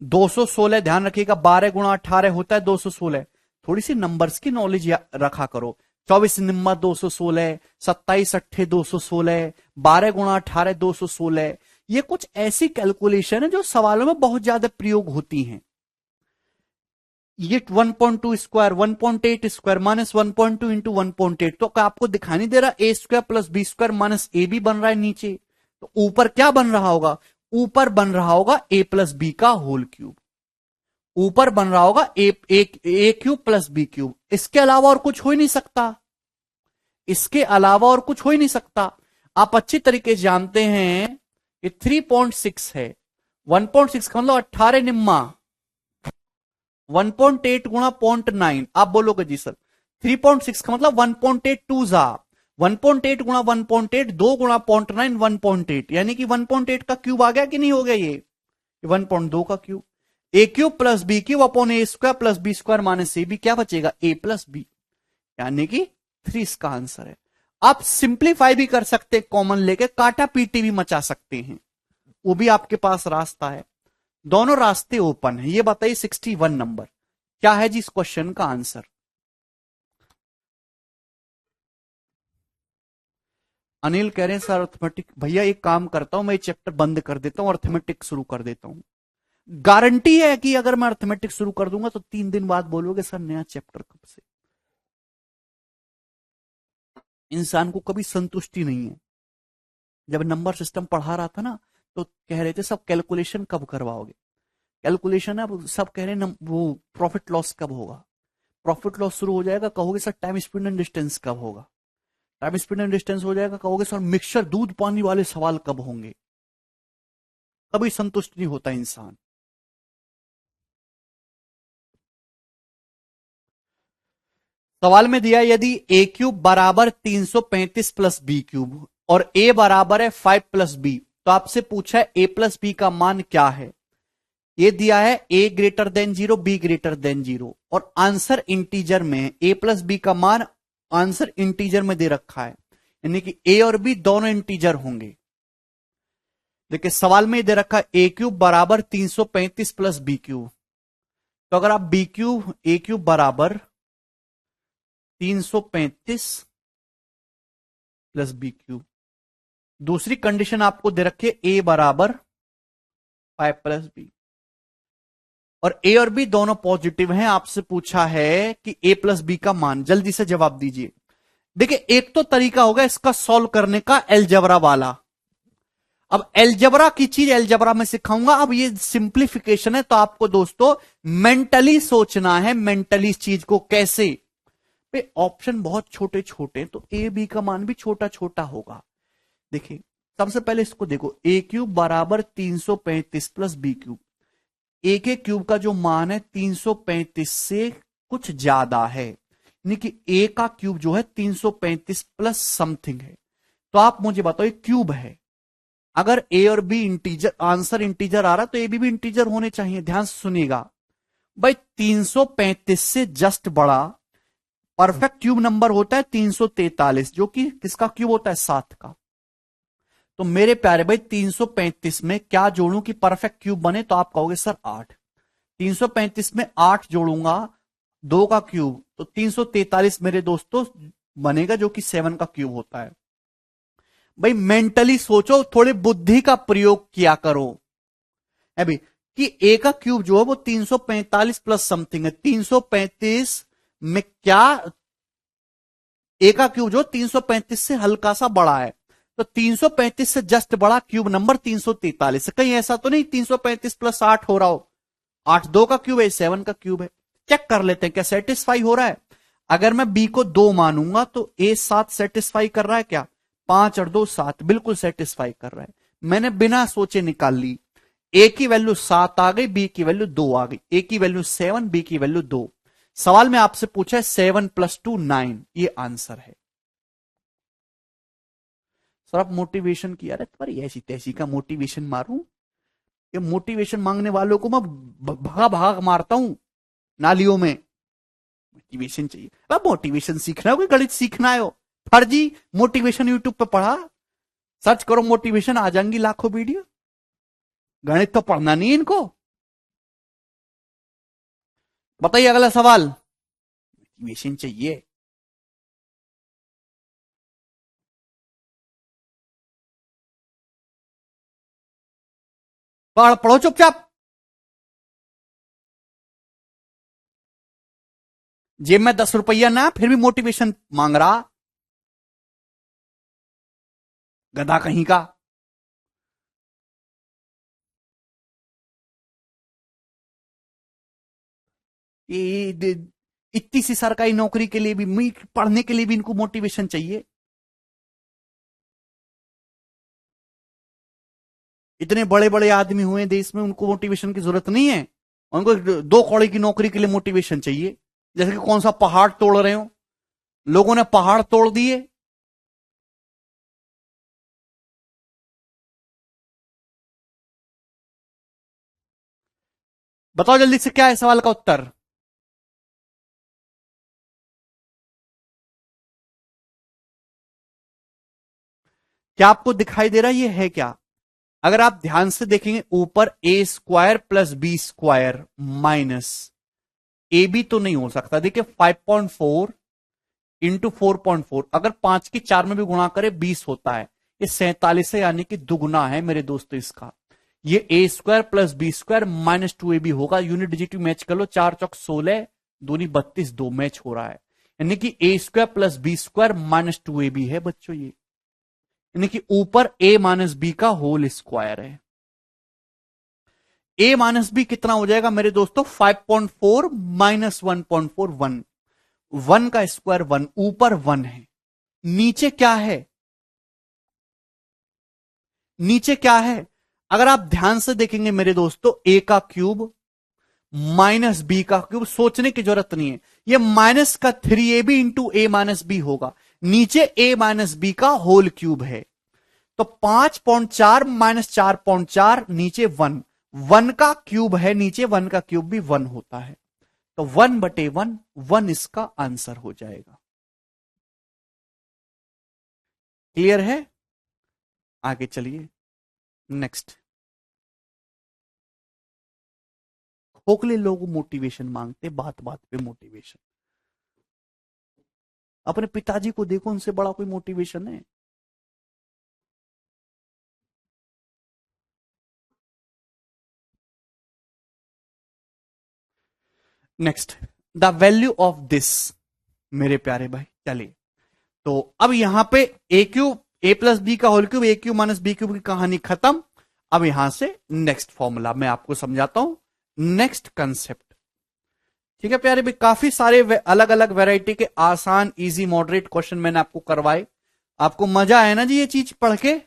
216। ध्यान रखिएगा 12 × 18 होता है 216। थोड़ी सी नंबर्स की नॉलेज रखा करो। 24 निम्मा 216, 27 अट्ठे 216, 12 × 18 216। ये कुछ ऐसी कैलकुलेशन है जो सवालों में बहुत ज्यादा प्रयोग होती हैं। ये 1.2 स्क्वायर, 1.8 स्क्वायर माइनस 1.2 इंटू 1.8, तो आपको दिखाई नहीं दे रहा A square plus B square minus A B बन रहा है नीचे, तो ऊपर क्या बन रहा होगा? ऊपर बन रहा होगा ए प्लस बी का होल क्यूब। ऊपर बन रहा होगा ए क्यूब प्लस बी क्यूब। इसके अलावा और कुछ हो ही नहीं सकता, इसके अलावा और कुछ हो ही नहीं सकता। आप अच्छी तरीके से जानते हैं कि 3.6 है, 1.6 का मतलब 18 निम्मा, 1.8 गुणा 0.9। आप बोलोगे जी सर 3.6 का मतलब 1.8 टू जा 1.8 गुणा 1.8, 2 गुणा 0.9, 1.8, यानी कि 1.8 का क्यूब आ गया कि नहीं हो गया? ये 1.2 का cube. A cube plus B cube upon A square plus B square minus A B, क्या बचेगा? ए प्लस बी, यानी कि 3 इसका आंसर है। आप सिंप्लीफाई भी कर सकते हैं, कॉमन लेके काटा पीटी भी मचा सकते हैं, वो भी आपके पास रास्ता है। दोनों रास्ते ओपन है। ये बताइए 61 नंबर क्या है जी इस क्वेश्चन का आंसर? अनिल कह रहे हैं सर अर्थमेटिक। भैया एक काम करता हूं, मैं चैप्टर बंद कर देता हूं, अर्थमेटिक शुरू कर देता हूं। गारंटी है कि अगर मैं अर्थमेटिक शुरू कर दूंगा तो 3 दिन बाद बोलोगे सर नया चैप्टर कब से। इंसान को कभी संतुष्टि नहीं है। जब नंबर सिस्टम पढ़ा रहा था ना, तो कह रहे थे सब कैलकुलेशन कब करवाओगे, कैलकुलेशन है, सब कह रहे हैं वो प्रॉफिट लॉस कब होगा। प्रॉफिट लॉस शुरू हो जाएगा, कहोगे sir time speed and distance कब होगा। टाइम स्पीड एंड डिस्टेंस हो जाएगा, कहोगे सर मिक्सचर दूध पानी वाले सवाल कब होंगे। कभी संतुष्ट नहीं होता इंसान। सवाल में दिया यदि ए क्यूब बराबर 335 प्लस बी क्यूब और ए बराबर है 5 प्लस बी, तो आपसे पूछा है ए प्लस बी का मान क्या है। ये दिया है A greater than 0 B greater than 0, और आंसर इंटीजर में है। ए प्लस बी का मान आंसर इंटीजर में दे रखा है, यानी कि ए और बी दोनों इंटीजर होंगे। देखिए सवाल में दे रखा है ए क्यूब बराबर 335 प्लस बी क्यूब, तो अगर आप बी क्यूब ए क्यूब बराबर 335 प्लस बी क्यूब, दूसरी कंडीशन आपको दे रखी है ए बराबर 5 प्लस बी, और ए और बी दोनों पॉजिटिव हैं। आपसे पूछा है कि ए प्लस बी का मान, जल्दी से जवाब दीजिए। देखिए एक तो तरीका होगा इसका सॉल्व करने का एलजबरा वाला। अब एलजबरा की चीज एलजबरा में सिखाऊंगा। अब ये सिंप्लीफिकेशन है, तो आपको दोस्तों मेंटली सोचना है, मेंटली इस चीज को कैसे। ऑप्शन बहुत छोटे छोटे, तो ए बी का मान भी छोटा छोटा होगा। देखिए सबसे पहले इसको देखो, ए क्यूब बराबर 335 प्लस बी क्यूब। ए के क्यूब का जो मान है 335 से कुछ ज्यादा है, यानी कि ए का क्यूब जो है 335 प्लस समथिंग है। तो आप मुझे बताओ ये क्यूब है, अगर ए और बी इंटीजर, आंसर इंटीजर आ रहा है तो ए भी इंटीजर होने चाहिए। ध्यान से सुनिएगा भाई, 335 से जस्ट बड़ा परफेक्ट क्यूब नंबर होता है 343, जो कि किसका क्यूब होता है? 7 का। तो मेरे प्यारे भाई 335 में क्या जोड़ूं कि परफेक्ट क्यूब बने? तो आप कहोगे सर 8। 335 में 8 जोड़ूंगा, 2 का क्यूब, तो 343 मेरे दोस्तों बनेगा, जो कि 7 का क्यूब होता है। भाई मेंटली सोचो, थोड़े बुद्धि का प्रयोग किया करो अभी, कि ए का क्यूब जो है वो 345 प्लस समथिंग है। 335 में क्या, ए का क्यूब जो 335 से हल्का सा बड़ा है, तो 335 से जस्ट बड़ा क्यूब नंबर 343 है। कहीं ऐसा तो नहीं 335 प्लस 8 हो रहा हो, 8 2 का क्यूब है, 7 का क्यूब है। चेक कर लेते हैं क्या सेटिस्फाई हो रहा है। अगर मैं बी को 2 मानूंगा तो ए 7 सेटिस्फाई कर रहा है क्या, 5 और 2 7, बिल्कुल सेटिस्फाई कर रहा है। मैंने बिना सोचे निकाल ली, ए की वैल्यू 7 आ गई, बी की वैल्यू 2 आ गई। ए की वैल्यू 7, बी की वैल्यू 2। सवाल में आपसे पूछा है 7 + 2 9, ये आंसर है। सर आप मोटिवेशन किया, अरे तुम्हारी ऐसी तैसी का मोटिवेशन मारूं, ये मोटिवेशन मांगने वालों को मैं भगा भगा मारता हूं नालियों में। मोटिवेशन चाहिए, अब मोटिवेशन सीखना है, कोई गणित सीखना है हो, फर्जी मोटिवेशन यूट्यूब पे पढ़ा, सर्च करो मोटिवेशन, आ जाएंगी लाखों वीडियो। गणित तो पढ़ना नहीं इनको। बताइए अगला सवाल। मोटिवेशन चाहिए। पढ़ो चुपचाप। जेब में 10 रुपया ना, फिर भी मोटिवेशन मांग रहा, गधा कहीं का। ये इतनी सी सरकारी नौकरी के लिए भी, पढ़ने के लिए भी इनको मोटिवेशन चाहिए। इतने बड़े बड़े आदमी हुए देश में, उनको मोटिवेशन की जरूरत नहीं है। उनको 2 कौड़ी की नौकरी के लिए मोटिवेशन चाहिए, जैसे कि कौन सा पहाड़ तोड़ रहे हो, लोगों ने पहाड़ तोड़ दिए। बताओ जल्दी से क्या है सवाल का उत्तर। क्या आपको दिखाई दे रहा है ये है क्या। अगर आप ध्यान से देखेंगे ऊपर A² + B² minus A B तो नहीं हो सकता। देखिए 5.4 इंटू 4.4, अगर 5 की 4 में भी गुणा करे 20 होता है, ये 47 है, यानी कि दुगुना है मेरे दोस्तों इसका। ये A² + B² -2AB होगा। यूनिट डिजिट मैच कर लो, 4 चौक 16, दूनी 32, 2 मैच हो रहा है, यानी कि A² + B² -2AB है बच्चों ये, यानी कि ऊपर A - B का होल स्क्वायर है। A - B कितना हो जाएगा मेरे दोस्तों, 5.4 - 1.4 1, 1 का स्क्वायर 1, ऊपर 1 है, नीचे क्या है, नीचे क्या है। अगर आप ध्यान से देखेंगे मेरे दोस्तों, A का क्यूब -B का क्यूब, सोचने की जरूरत नहीं है, ये माइनस का 3AB इंटू A - B होगा, नीचे A - B का होल क्यूब है। तो 5.4 - 4.4, नीचे 1, 1 का क्यूब है, नीचे 1 का क्यूब भी 1 होता है, तो 1/1, 1 इसका आंसर हो जाएगा। क्लियर है, आगे चलिए नेक्स्ट। खोखले लोग मोटिवेशन मांगते, बात बात पे मोटिवेशन। अपने पिताजी को देखो, उनसे बड़ा कोई मोटिवेशन है। Next, the value of this, मेरे प्यारे भाई चलिए। तो अब यहां पे A+ B का होल क्यूब, A³ - B³ की कहानी खत्म। अब यहां से नेक्स्ट फॉर्मूला मैं आपको समझाता हूं, नेक्स्ट कंसेप्ट। ठीक है प्यारे भाई, काफी सारे अलग अलग वैरायटी के आसान इजी मॉडरेट क्वेश्चन मैंने आपको करवाए। आपको मजा आया ना जी ये चीज पढ़ के,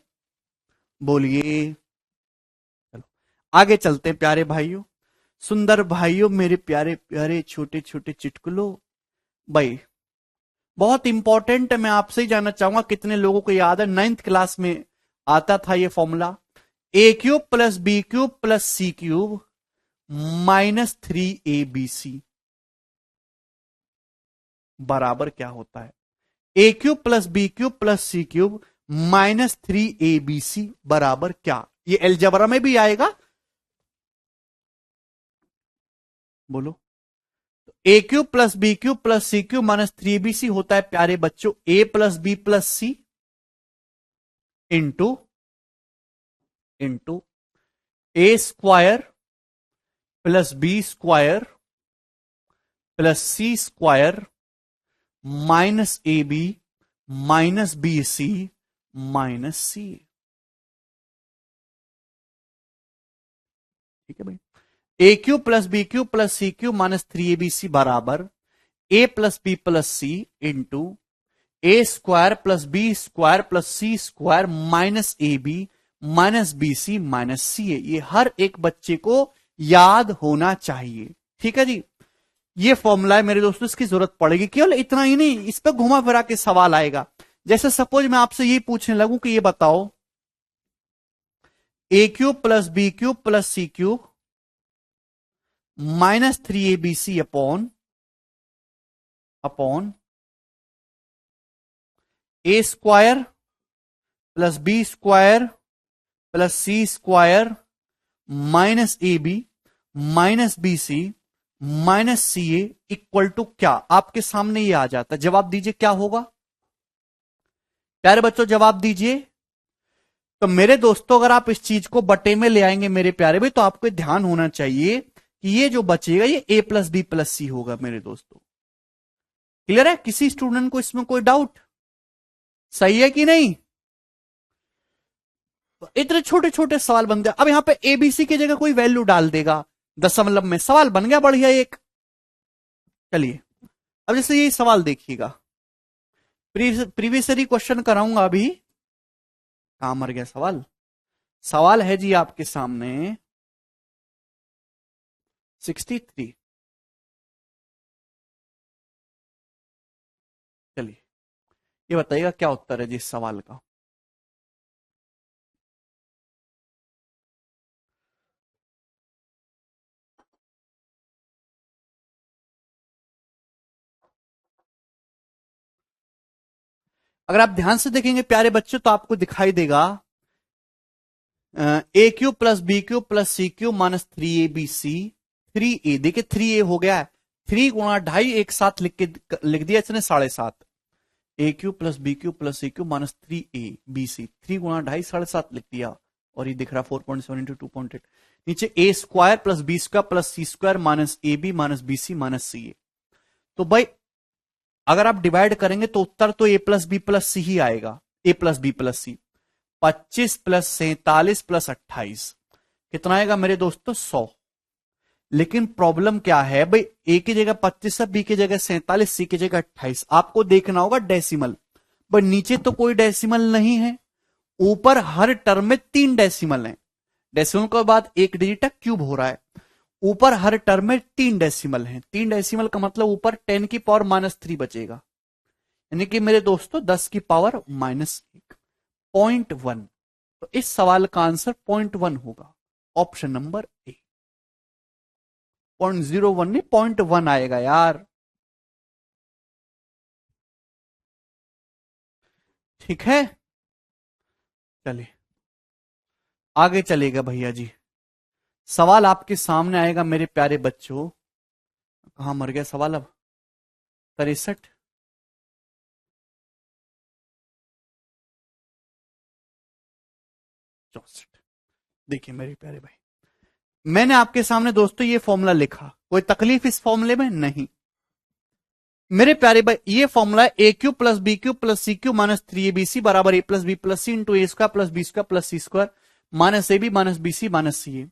बोलिए। चलो आगे चलते हैं प्यारे भाइयों, सुंदर भाइयों, मेरे प्यारे प्यारे छोटे छोटे चिटकुलो भाई। बहुत इंपॉर्टेंट है, मैं आपसे ही जानना चाहूंगा कितने लोगों को याद है, 9th क्लास में आता था ये formula, A³ + B³ + C³ -3ABC बराबर क्या होता है। A³ + B³ + C³ -3ABC बराबर क्या, ये एलजेब्रा में भी आएगा, बोलो। A³ + B³ + C³ -3ABC होता है प्यारे बच्चों A + B + C, into into A square plus B square plus C square minus A B minus B C minus C. ठीक है भाई, A cube plus B cube plus C cube minus 3abc बराबर A plus B plus C into A square plus B square plus C square minus A B minus B C minus C A. ये हर एक बच्चे को याद होना चाहिए। ठीक है जी, ये फॉर्मूला है मेरे दोस्तों, इसकी जरूरत पड़ेगी। केवल इतना ही नहीं, इस पर घुमा फिरा के सवाल आएगा। जैसे सपोज मैं आपसे ये पूछने लगूं कि ये बताओ A cube plus B cube plus C cube minus 3abc upon A square plus B square plus C square minus A B minus B C minus C A equal to क्या? आपके सामने ये आ जाता है। जवाब दीजिए क्या होगा प्यारे बच्चों, जवाब दीजिए। तो मेरे दोस्तों, अगर आप इस चीज को बटे में ले आएंगे मेरे प्यारे भाई, तो आपको ध्यान होना चाहिए कि ये जो बचेगा ये ए प्लस बी प्लस सी होगा मेरे दोस्तों। क्लियर है? किसी स्टूडेंट को इसमें कोई डाउट? सही है कि नहीं? इतने छोटे छोटे सवाल बन गए। अब यहां पे एबीसी की जगह कोई वैल्यू डाल देगा दशमलव में, सवाल बन गया बढ़िया एक। चलिए अब जैसे ये सवाल देखिएगा, प्रीवियसरी क्वेश्चन कराऊंगा अभी। कहां मर गया सवाल? सवाल है जी आपके सामने 63। चलिए ये बताइएगा क्या उत्तर है जी इस सवाल का। अगर आप ध्यान से देखेंगे प्यारे बच्चों तो आपको दिखाई देगा A cube plus B cube plus C cube minus 3abc 3a। देखिए 3a हो गया है, 3 गुणा 2.5 एक साथ लिख दिया इसने 7.5। A cube plus B cube plus C cube minus 3abc 3 गुणा 2.5 7.5 लिख दिया, और ये दिख रहा 4.7 इंटू 2.8। नीचे A square plus B square plus C square minus A B minus B C minus C A. तो भाई अगर आप डिवाइड करेंगे तो उत्तर तो A plus B plus C ही आएगा। A plus B plus C 25 plus 47 plus 28 कितना आएगा मेरे दोस्तों? 100। लेकिन प्रॉब्लम क्या है भाई, ए की जगह 25 है, बी की जगह 47, सी की जगह 28। आपको देखना होगा डेसिमल, पर नीचे तो कोई डेसिमल नहीं है, ऊपर हर टर्म में 3 डेसिमल हैं। डेसिमल के बाद एक डिजिट क्यूब हो रहा है, ऊपर हर टर्म में 3 डेसिमल हैं। 3 डेसिमल का मतलब ऊपर 10 की पावर -3 बचेगा, यानी कि मेरे दोस्तों 10 की पावर -1 0.1। तो इस सवाल का आंसर 0.1 होगा, ऑप्शन नंबर ए। 0.01 नहीं 0.1 आएगा यार। ठीक है, चलिए आगे चलेगा भैया जी। सवाल आपके सामने आएगा मेरे प्यारे बच्चों। कहां मर गया सवाल? अब 63 64। देखिए मेरे प्यारे भाई, मैंने आपके सामने दोस्तों ये फॉर्मूला लिखा, कोई तकलीफ इस फॉर्मूले में नहीं मेरे प्यारे भाई। ये फॉर्मूला है A cube plus B cube plus C cube minus 3abc बराबर A plus B plus C into A square plus B square plus C square minus A B minus B C minus C A.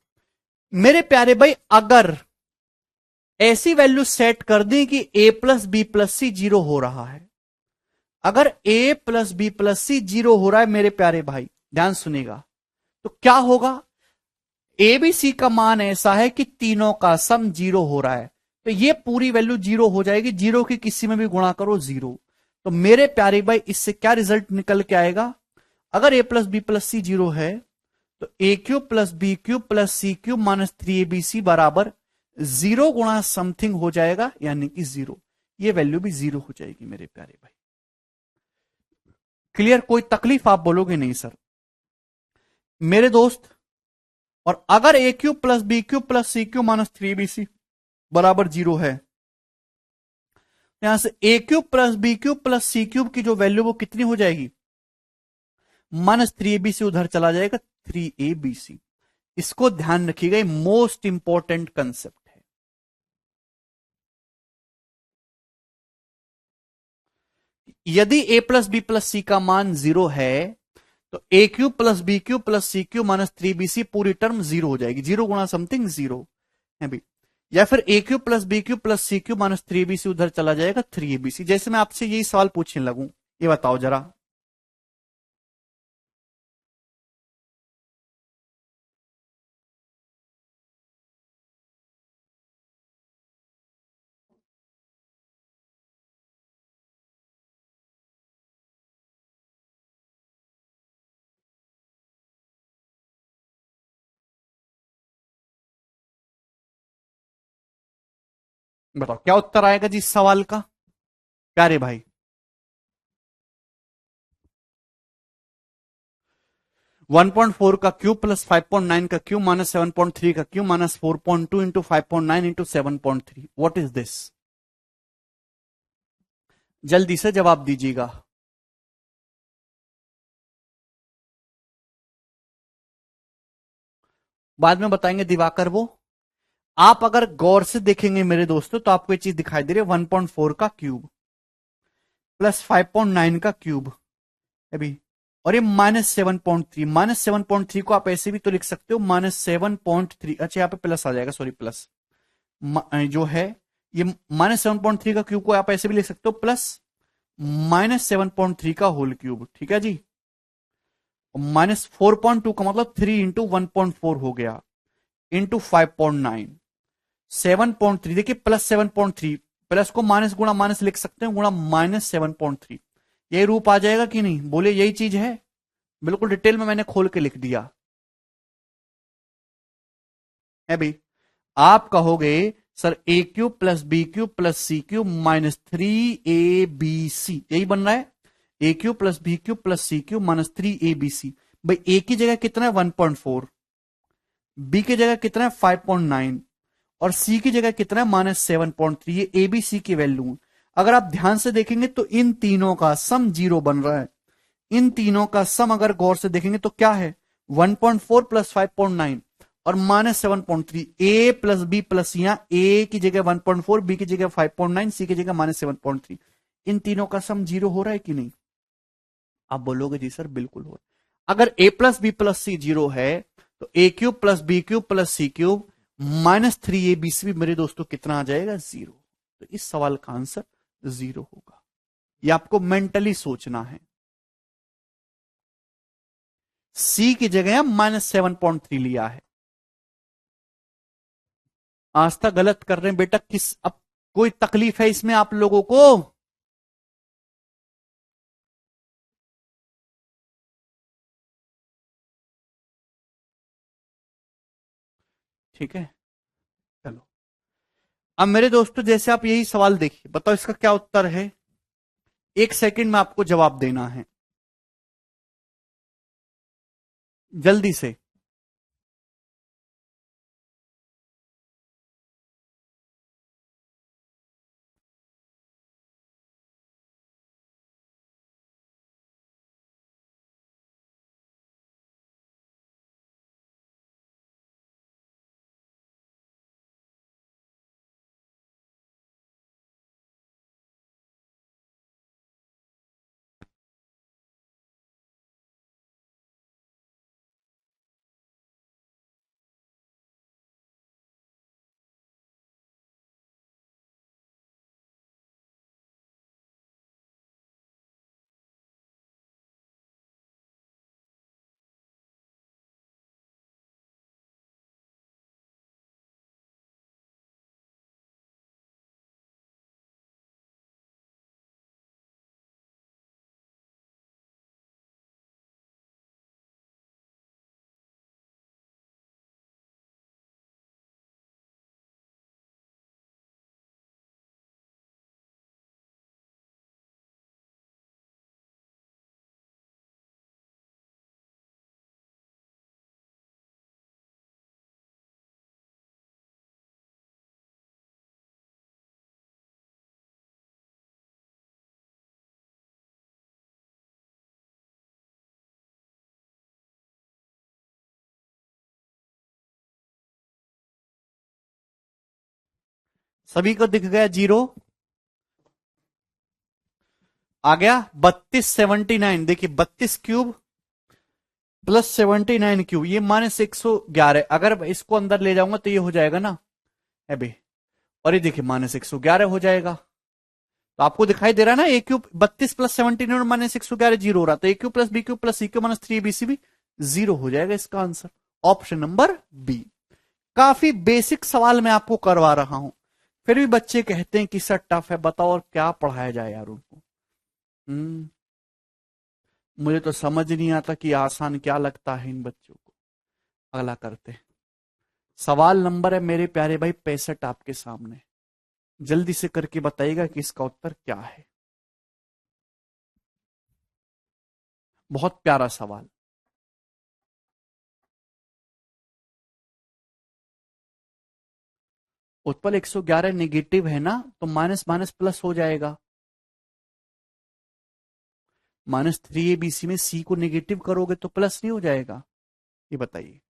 मेरे प्यारे भाई अगर ऐसी value set कर दें कि ए plus B plus C 0 हो रहा है, अगर A plus B plus C 0 हो रहा है मेरे प्यारे भाई, ध्यान सुनेगा, तो क्या होगा? ए बी सी का मान ऐसा है कि तीनों का सम 0 हो रहा है, तो ये पूरी वैल्यू 0 हो जाएगी। 0 की किसी में भी गुणा करो 0। तो मेरे प्यारे भाई इससे क्या रिजल्ट निकल के आएगा? अगर A plus B plus C 0 है तो A cube plus B cube plus C cube minus 3abc बराबर 0 गुणा समथिंग हो जाएगा, यानी कि 0। ये वैल्यू भी 0 हो जाएगी मेरे प्यारे भाई। क्लियर? कोई तकलीफ आप बोलोगे नहीं सर मेरे दोस्त। और अगर A cube plus B cube plus C cube minus 3abc बराबर 0 है, यहां से A cube plus B cube plus C cube की जो वैल्यू वो कितनी हो जाएगी? माइनस 3abc उधर चला जाएगा 3abc। इसको ध्यान रखिएगा, मोस्ट इंपॉर्टेंट कंसेप्ट है। यदि a plus B plus C का मान 0 है तो A cube plus B cube plus C cube minus 3bc पूरी टर्म 0 हो जाएगी। 0 गुणा समथिंग 0 है भी। या फिर A cube plus B cube plus C cube minus 3bc उधर चला जाएगा 3abc। जैसे मैं आपसे यही सवाल पूछने लगूं, ये बताओ जरा। बताओ क्या उत्तर आएगा जी इस सवाल का, प्यारे भाई। 1.4 का क्यूब प्लस 5.9 का क्यूब माइनस 7.3 का cube minus 4.2 into 5.9 into 7.3, what is this? जल्दी से जवाब दीजिएगा। बाद में बताएंगे दिवाकर वो। आप अगर गौर से देखेंगे मेरे दोस्तों तो आपको ये चीज दिखाई दे रही है, 1.4 का क्यूब प्लस 5.9 का क्यूब अभी, और ये -7.3। -7.3 को आप ऐसे भी तो लिख सकते हो -7.3। अच्छा यहाँ पे प्लस आ जाएगा, सॉरी प्लस जो है ये -7.3 का क्यूब को आप ऐसे भी लिख सकते हो प्लस -7.3 का होल क्यूब, ठीक है जी। -4.2 का मतलब 3 इंटू 1.4 हो गया इंटू 5.9 7.3। देखिए प्लस 7.3, प्लस को माइनस गुणा माइनस लिख सकते हैं, गुणा -7.3। यही रूप आ जाएगा कि नहीं, बोलिए यही चीज है। बिल्कुल डिटेल में मैंने खोल के लिख दिया है भाई। आप कहोगे sir A cube plus B cube plus C cube minus 3abc, यही बन रहा है। A cube plus B cube plus C cube minus 3abc। भाई ए की जगह कितना है 1.4, बी की जगह कितना है 5.9 और सी की जगह कितना है -7.3। ये ए बी सी की वैल्यू। अगर आप ध्यान से देखेंगे तो इन तीनों का सम 0 बन रहा है। इन तीनों का सम अगर गौर से देखेंगे तो क्या है, 1.4 प्लस 5.9 और -7.3। ए प्लस बी प्लस, यहां ए की जगह 1.4, बी की जगह 5.9, सी की जगह -7.3। इन तीनों का सम 0 हो रहा है कि नहीं? आप बोलोगे जी सर बिल्कुल हो रहा है। अगर A plus B plus C 0 है तो A cube plus B cube plus C cube -3abc भी मेरे दोस्तों कितना आ जाएगा 0। तो इस सवाल का आंसर 0 होगा। ये आपको मेंटली सोचना है। सी की जगह -7.3 लिया है। आज तक गलत कर रहे हैं बेटा, किस अब कोई तकलीफ है इसमें आप लोगों को? ठीक है, चलो। अब मेरे दोस्तों जैसे आप यही सवाल देखिए, बताओ इसका क्या उत्तर है। एक सेकंड में आपको जवाब देना है, जल्दी से। सभी को दिख गया जीरो। आ गया 3279। देखिए 32 क्यूब प्लस 79 क्यूब, ये -111। अगर इसको अंदर ले जाऊंगा तो ये हो जाएगा ना अभी, और ये देखिए -111 हो जाएगा। तो आपको दिखाई दे रहा है ना, ए क्यूब 32 प्लस 79 और -111 जीरो हो रहा, तो A cube plus B cube plus C cube minus 3bc भी जीरो हो जाएगा। इसका आंसर ऑप्शन नंबर बी। काफी बेसिक सवाल मैं आपको करवा रहा हूं, फिर भी बच्चे कहते हैं कि सर टफ है, बताओ और क्या पढ़ाया जाए यार उनको। मुझे तो समझ नहीं आता कि आसान क्या लगता है इन बच्चों को। अगला करते हैं। सवाल नंबर है मेरे प्यारे भाई 65 आपके सामने, जल्दी से करके बताइएगा कि इसका उत्तर क्या है। बहुत प्यारा सवाल। उत्पल 111 नेगेटिव है ना, तो माइनस माइनस प्लस हो जाएगा। -3abc में सी को नेगेटिव करोगे तो प्लस नहीं हो जाएगा? ये बताइए।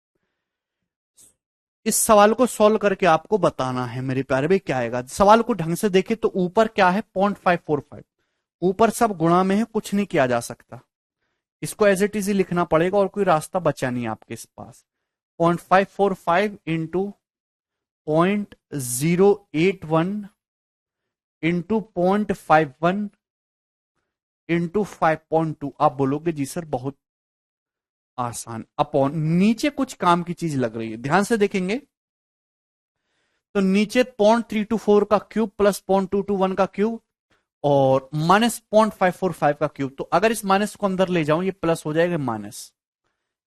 इस सवाल को सॉल्व करके आपको बताना है मेरे प्यारे भाई क्या आएगा। सवाल को ढंग से देखे तो ऊपर क्या है 0.545, ऊपर सब गुणा में है, कुछ नहीं किया जा सकता। इसको एज इट इज लिखना पड़ेगा और कोई रास्ता बचा नहीं आपके पास। 0.545 इंटू 0.081 इंटू 0.51 इंटू 5.2। आप बोलोगे जी सर बहुत आसान, अपॉन नीचे कुछ काम की चीज लग रही है, ध्यान से देखेंगे तो नीचे 0.324 का क्यूब प्लस 0.221 का क्यूब और माइनस 0.545 का क्यूब। तो अगर इस माइनस को अंदर ले जाऊं ये प्लस हो जाएगा माइनस,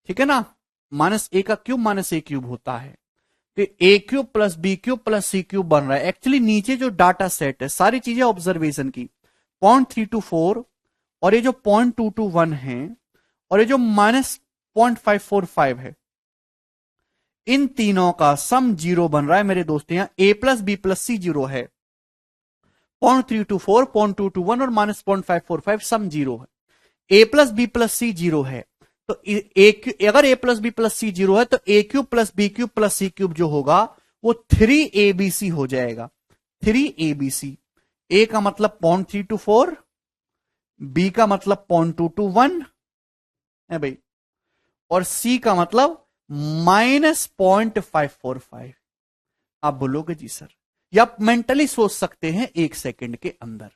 ठीक है ना। -a का क्यूब -a क्यूब होता है, तो a cube plus B cube plus C cube बन रहा है। एक्चुअली नीचे जो डाटा सेट है सारी चीजें ऑब्जर्वेशन की 0.324 और ये जो 0.221 है और ये जो -0.545 है, इन तीनों का सम जीरो बन रहा है मेरे दोस्तों। यहां a plus B plus C zero है, 0.324 0.221 और -0.545 सम जीरो है। a plus B plus C zero है, तो अगर a plus B plus C zero है तो a cube plus B cube plus C cube जो होगा वो 3abc हो जाएगा। 3abc, a का मतलब 0.324, b का मतलब 0.221 है भाई, और c का मतलब -0.545। आप बोलोगे जी सर, या आप मेंटली सोच सकते हैं 1 सेकंड के अंदर,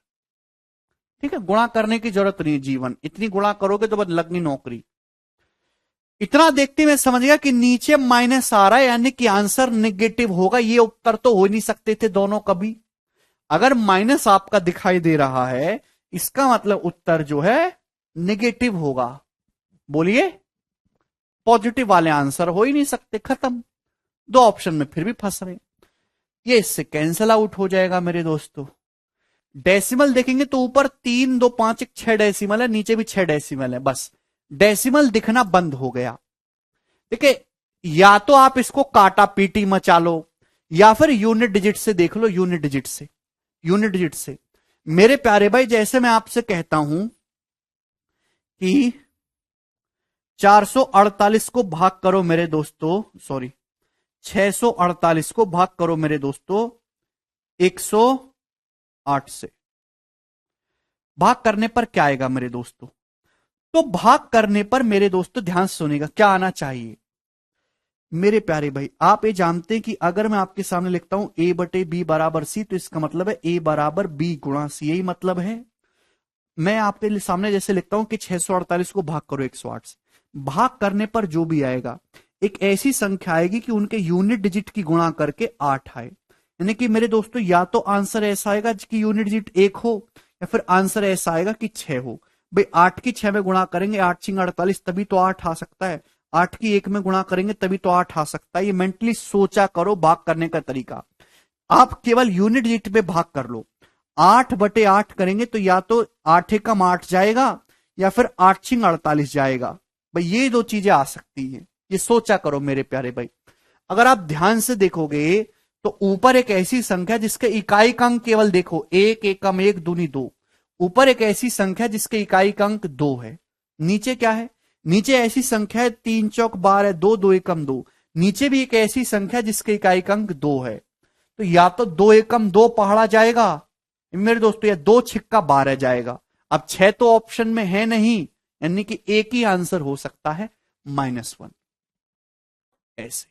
ठीक है। गुणा करने की जरूरत नहीं, जीवन इतनी गुणा करोगे तो बस लगनी नौकरी। इतना देखते में समझ गया कि नीचे माइनस आ रहा है यानी कि आंसर नेगेटिव होगा। ये उत्तर तो हो नहीं सकते थे दोनों कभी। अगर माइनस आपका दिखाई दे रहा है इसका मतलब उत्तर जो है नेगेटिव होगा। बोलिए, पॉजिटिव वाले आंसर हो ही नहीं सकते, खत्म। दो ऑप्शन में फिर भी फंस रहे, ये इससे कैंसिल आउट हो जाएगा मेरे दोस्तों। डेसिमल देखेंगे तो ऊपर 3 2 5 1 6 डेसिमल है, नीचे भी 6 डेसिमल है, बस डेसिमल दिखना बंद हो गया। देखिए, या तो आप इसको काटा पीटी मचा लो या फिर यूनिट डिजिट से देख लो, यूनिट डिजिट से, यूनिट डिजिट से। मेरे प्यारे भाई जैसे मैं आपसे कहता हूं कि 448 को भाग करो मेरे दोस्तों, सॉरी 648 को भाग करो मेरे दोस्तों 108 से, भाग करने पर क्या आएगा मेरे दोस्तों? तो भाग करने पर मेरे दोस्तों ध्यान से सुनिएगा क्या आना चाहिए। मेरे प्यारे भाई आप ये जानते हैं कि अगर मैं आपके सामने लिखता हूं a बटे बी बराबर सी, तो इसका मतलब है a बराबर b गुणा सी, यही मतलब है। मैं आपके सामने जैसे लिखता हूं कि 648 को भाग करो 108 से, भाग करने पर जो भी आएगा एक ऐसी संख्या आएगी कि उनके यूनिट डिजिट की गुणा करके 8 आए। यानी कि मेरे दोस्तों या तो आंसर ऐसा आएगा कि यूनिट डिजिट 1 हो, या फिर आंसर ऐसा आएगा कि 6 हो। भाई 8 की 6 में गुणा करेंगे 8 छिंग 48, तभी तो 8 आ सकता है। 8 की 1 में गुणा करेंगे तभी तो 8 आ सकता है। ये मेंटली सोचा करो भाग करने का तरीका। आप केवल यूनिट डिजिट पे भाग कर लो। 8 बटे 8 करेंगे तो या तो 8 एकम 8 जाएगा या फिर 8 छिंग 48 जाएगा। भाई ये दो चीजें आ सकती हैं, ये सोचा करो मेरे प्यारे भाई। अगर आप ध्यान से देखोगे तो ऊपर एक ऐसी संख्या जिसके इकाई का अंक केवल देखो 1 एकम 1 दूनी 2, ऊपर एक ऐसी संख्या जिसके इकाई का अंक 2 है। नीचे क्या है? नीचे ऐसी संख्या है 3 चौक 12 है, 2 2 एकम 2। नीचे भी एक ऐसी संख्या जिसके इकाई का अंक 2 है। तो या तो 2 एकम 2 पहाड़ा जाएगा मेरे दोस्तों, या 2 छिक्का 12 जाएगा। अब 6 तो ऑप्शन में है नहीं, यानी कि एक ही आंसर हो सकता है -1। ऐसे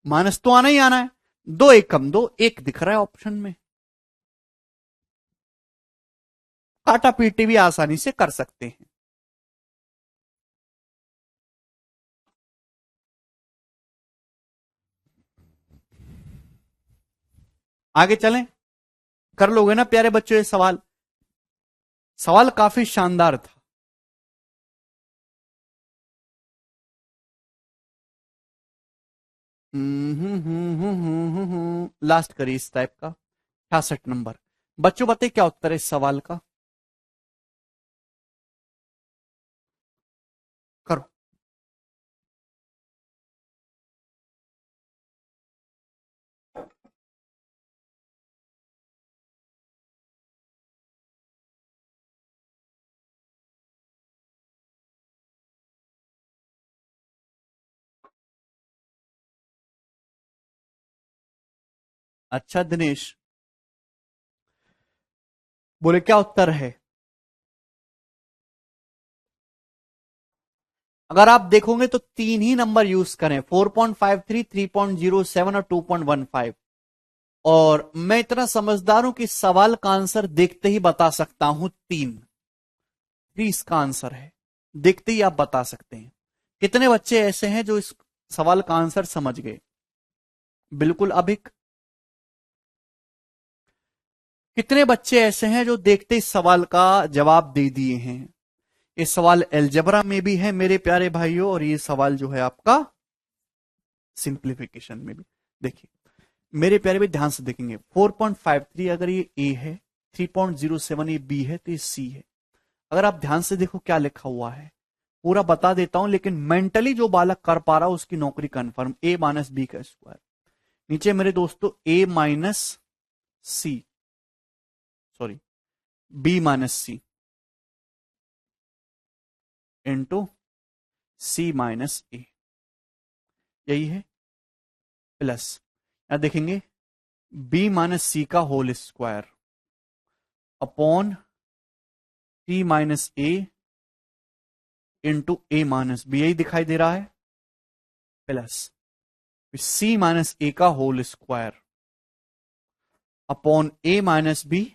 माइनस तो आना ही आना है। 2 एकम 2 एक दिख रहा है ऑप्शन में, काटा पीटी भी आसानी से कर सकते हैं। आगे चलें, कर लोगे ना प्यारे बच्चों ये सवाल? सवाल काफी शानदार था। लास्ट करिए इस टाइप का 66 नंबर। बच्चों बताइए क्या उत्तर है इस सवाल का? करो। अच्छा दिनेश, बोले क्या उत्तर है? अगर आप देखोगे तो 3 ही नंबर यूज करें, 4.53, 3.07 और 2.15। और मैं इतना समझदार हूं कि सवाल का आंसर देखते ही बता सकता हूं। 3 इसका आंसर है, देखते ही आप बता सकते हैं। कितने बच्चे ऐसे हैं जो इस सवाल का आंसर समझ गए? बिल्कुल अभिक। कितने बच्चे ऐसे हैं जो देखते इस सवाल का जवाब दे दिए हैं? ये सवाल एलजेब्रा में भी है मेरे प्यारे भाइयों, और ये सवाल जो है आपका सिंप्लीफिकेशन में भी। देखिए मेरे प्यारे भी ध्यान से देखेंगे, 4.53 अगर ये ए है, 3.07 ये बी है, तो ये सी है। अगर आप ध्यान से देखो क्या लिखा हुआ है, पूरा बता देता हूं, लेकिन मेंटली जो बालक कर पा रहा उसकी नौकरी कंफर्म। ए माइनस बी का स्क्वायर, नीचे मेरे दोस्तों ए माइनस सी, sorry B minus C into C minus ए, यही है। प्लस यहां देखेंगे बी माइनस सी का होल स्क्वायर अपॉन सी माइनस ए इंटू ए माइनस बी, यही दिखाई दे रहा है। प्लस सी माइनस ए का whole square upon A minus B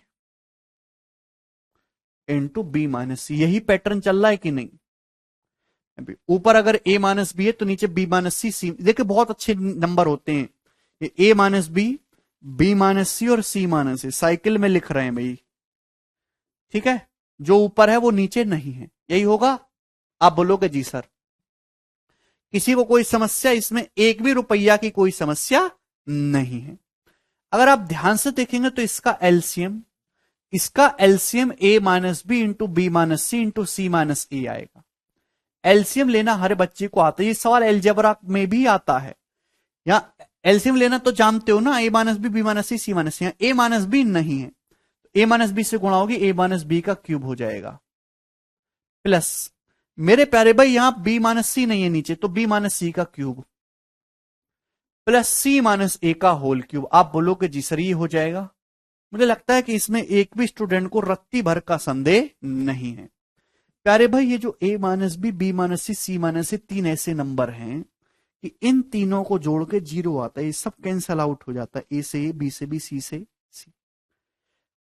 into B minus C. यही पैटर्न चल रहा है कि नहीं? ऊपर अगर ए माइनस बी है तो नीचे बी माइनस सी। सी देखिए बहुत अच्छे नंबर होते हैं ये, ए माइनस बी माइनस सी और सी माइनस ए साइकिल में लिख रहे हैं भाई, ठीक है। जो ऊपर है वो नीचे नहीं है, यही होगा। आप बोलोगे जी सर। किसी को कोई समस्या इसमें? एक भी रुपया की कोई समस्या नहीं है। अगर आप ध्यान से देखेंगे तो इसका LCM A minus B into B minus C into C minus A आएगा। एलसीएम लेना हर बच्चे को आता है, ये सवाल एलजेब्रा में भी आता है। या एलसीएम लेना तो जानते हो ना, A minus B minus C minus C. A minus B नहीं है, ए माइनस बी से गुणा होगी, ए माइनस बी का क्यूब हो जाएगा। प्लस मेरे प्यारे भाई यहां बी माइनस सी नहीं है नीचे, तो बी माइनस सी का cube plus C minus A का होल क्यूब। आप बोलोगे जी सर ये हो जाएगा। मुझे लगता है कि इसमें एक भी स्टूडेंट को रत्ती भर का संदेह नहीं है। प्यारे भाई ये जो ए माइनस बी माइनस सी माइनस सी, 3 ऐसे नंबर हैं कि इन तीनों को जोड़ के 0 आता है, ये सब कैंसल आउट हो जाता है। ए से ए, बी से बी, सी से सी।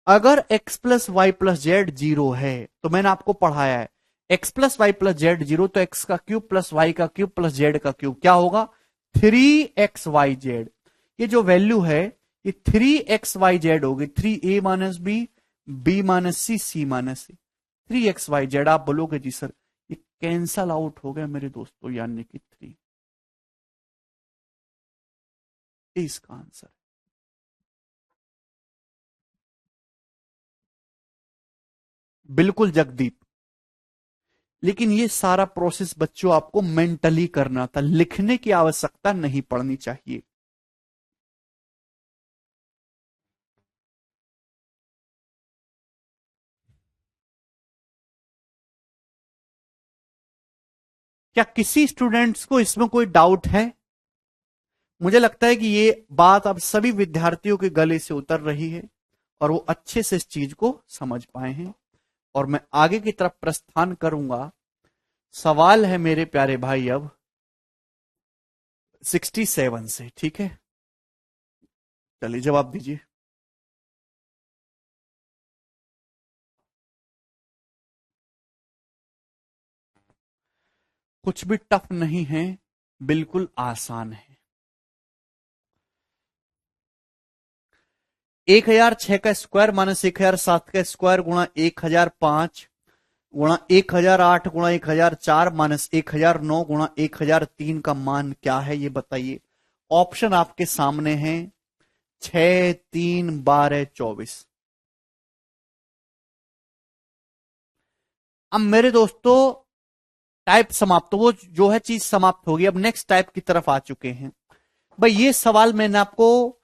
अगर x plus Y plus Z 0 है, तो मैंने आपको पढ़ाया है x plus Y plus Z 0, तो x का क्यूब प्लस वाई का क्यूब प्लस जेड का क्यूब क्या होगा? 3xyz। ये जो वैल्यू है ये 3xyz होगी। 3a माइनस बी माइनस सी माइनस सी, 3xyz। आप बोलोगे जी सर ये कैंसल आउट हो गया मेरे दोस्तों, यानी कि 3 इसका आंसर। बिल्कुल जगदीप, लेकिन ये सारा प्रोसेस बच्चों आपको मेंटली करना था, लिखने की आवश्यकता नहीं पड़नी चाहिए। क्या किसी स्टूडेंट्स को इसमें कोई डाउट है? मुझे लगता है कि ये बात अब सभी विद्यार्थियों के गले से उतर रही है और वो अच्छे से इस चीज को समझ पाए हैं, और मैं आगे की तरफ प्रस्थान करूंगा। सवाल है मेरे प्यारे भाई अब 67 से, ठीक है? चलिए जवाब दीजिए। कुछ भी टफ नहीं है, बिल्कुल आसान है। 1006 का स्क्वायर माइनस 1007 का स्क्वायर गुणा 1005 गुणा 1008 गुणा 1004 माइनस 1009 गुणा 1003 का मान क्या है, ये बताइए। ऑप्शन आपके सामने हैं, 6, 3, 12, 24। अब मेरे दोस्तों टाइप समाप्त, तो वो जो है चीज समाप्त होगी। अब नेक्स्ट टाइप की तरफ आ चुके हैं। भाई ये सवाल मैंने आपको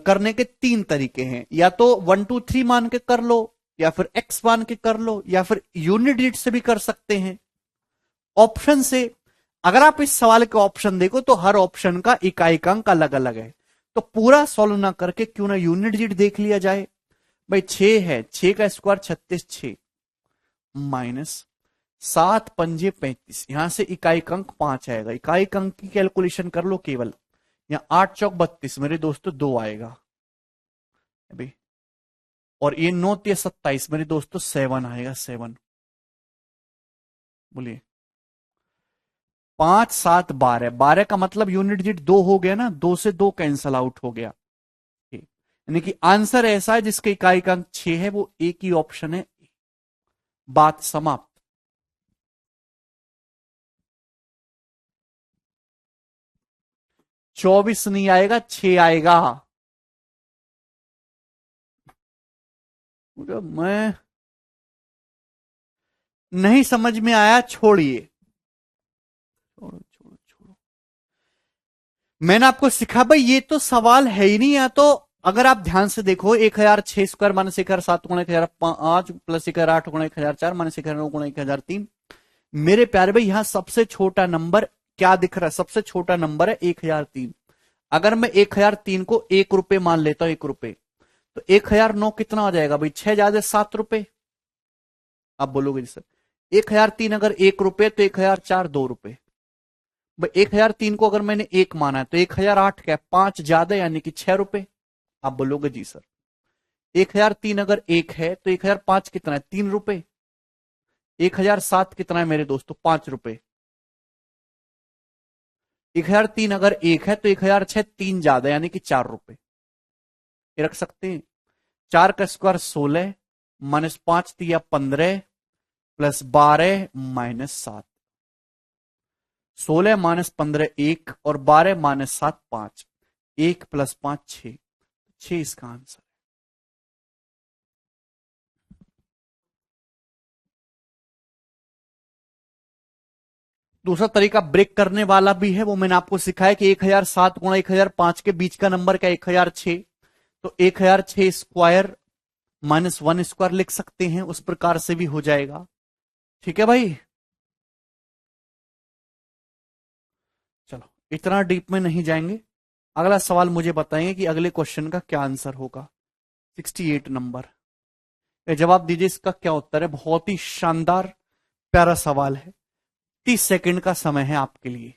करने के तीन तरीके हैं, या तो 1 2 3 मान के कर लो, या फिर एक्स मान के कर लो, या फिर यूनिट डिजिट से भी कर सकते हैं। ऑप्शन से अगर आप इस सवाल के ऑप्शन देखो तो हर ऑप्शन का इकाई अंक अलग अलग है, तो पूरा सॉल्व ना करके क्यों ना यूनिट डिजिट देख लिया जाए। भाई 6 है, 6 का स्क्वायर 36, 6 माइनस 7 पंजे 35, यहां से इकाई अंक 5 आएगा। इकाई अंक की कैलकुलेशन कर लो केवल, यहां 8 चौक 32 मेरे दोस्तों 2 आएगा अभी, और ये 9 3 27 मेरे दोस्तों 7 आएगा, 7। बोलिए 5 7 12, 12 का मतलब यूनिट डिजिट 2 हो गया ना, 2 से 2 कैंसल आउट हो गया। यानी कि आंसर ऐसा है जिसके इकाई का अंक 6 है, वो एक ही ऑप्शन है। बात समाप्त। 24 नहीं आएगा, 6 आएगा। मैं नहीं समझ में आया, छोड़िए, छोड़ो छोड़ो छोड़ो। मैंने आपको सिखा भाई ये तो सवाल है ही नहीं। या तो अगर आप ध्यान से देखो, 1006 स्क्वायर माइनस 1007 गुणा 1005 प्लस 1008 गुणा 1004 माइनस 1009 गुणा 1003, मेरे प्यारे भाई यहां सबसे छोटा नंबर क्या दिख रहा है? सबसे छोटा नंबर है 1003। अगर मैं 1003 को 1 रुपए मान लेता हूं, 1 रुपए, तो 1009 कितना हो जाएगा भाई? 6 ज्यादा 7 रुपए। आप बोलोगे जी सर 1003 अगर 1 रुपए तो 1004 2 रुपए। भाई 1003 को अगर मैंने 1 माना है तो 1008 क्या 5 ज्यादा यानी कि 6 रुपए। आप बोलोगे जी सर 1003 अगर 1 है तो 1005 कितना है? 3 रुपए। 1007 कितना है मेरे दोस्तों? 5 रुपए। 1003 अगर 1 है तो 1006 3 ज्यादा यानी कि 4 रुपए। ये रख सकते हैं। 4 का स्क्वायर 16 माइनस 5 × 3 = 15 प्लस 12 -7। 16 -15 1 और 12 -7 5। 1 + 5 6, 6 इसका आंसर। दूसरा तरीका ब्रेक करने वाला भी है, वो मैंने आपको सिखाया कि 1007 गुणा 1005 के बीच का नंबर क्या? 1006। तो 1006 स्क्वायर -1 स्क्वायर लिख सकते हैं, उस प्रकार से भी हो जाएगा। ठीक है भाई, चलो इतना डीप में नहीं जाएंगे। अगला सवाल मुझे बताएंगे कि अगले क्वेश्चन का क्या आंसर होगा। 68 नंबर, जवाब दीजिए इसका क्या उत्तर है। बहुत ही शानदार प्यारा सवाल है। 30 सेकंड का समय है आपके लिए।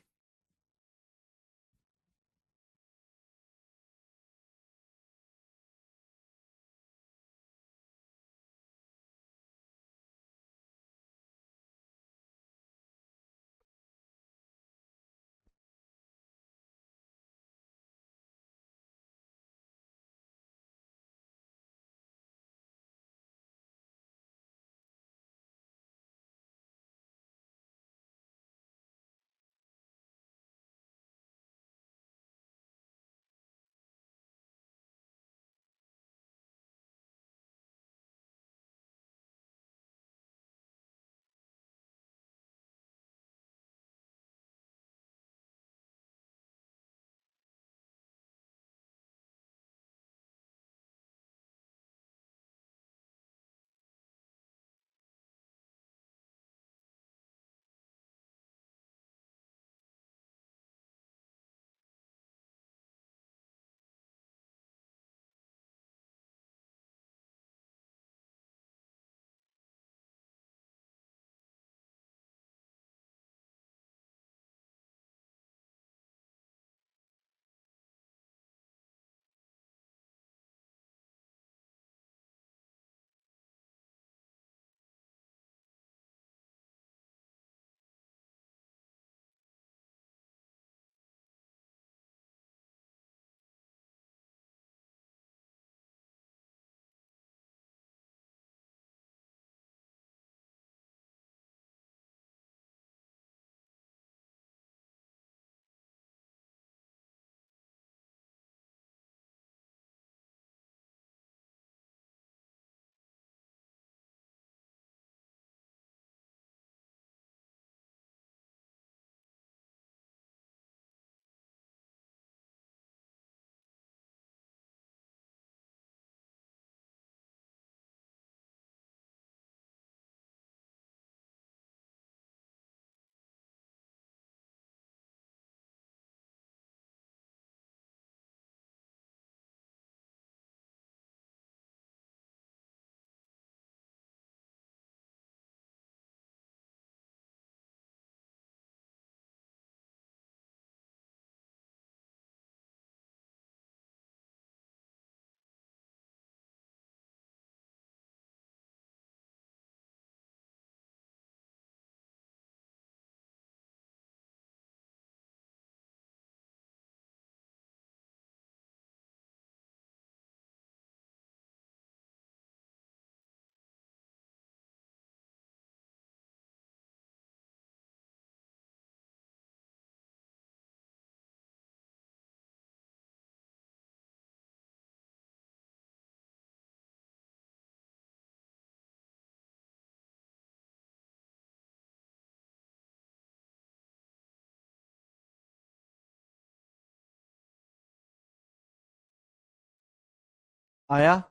आया?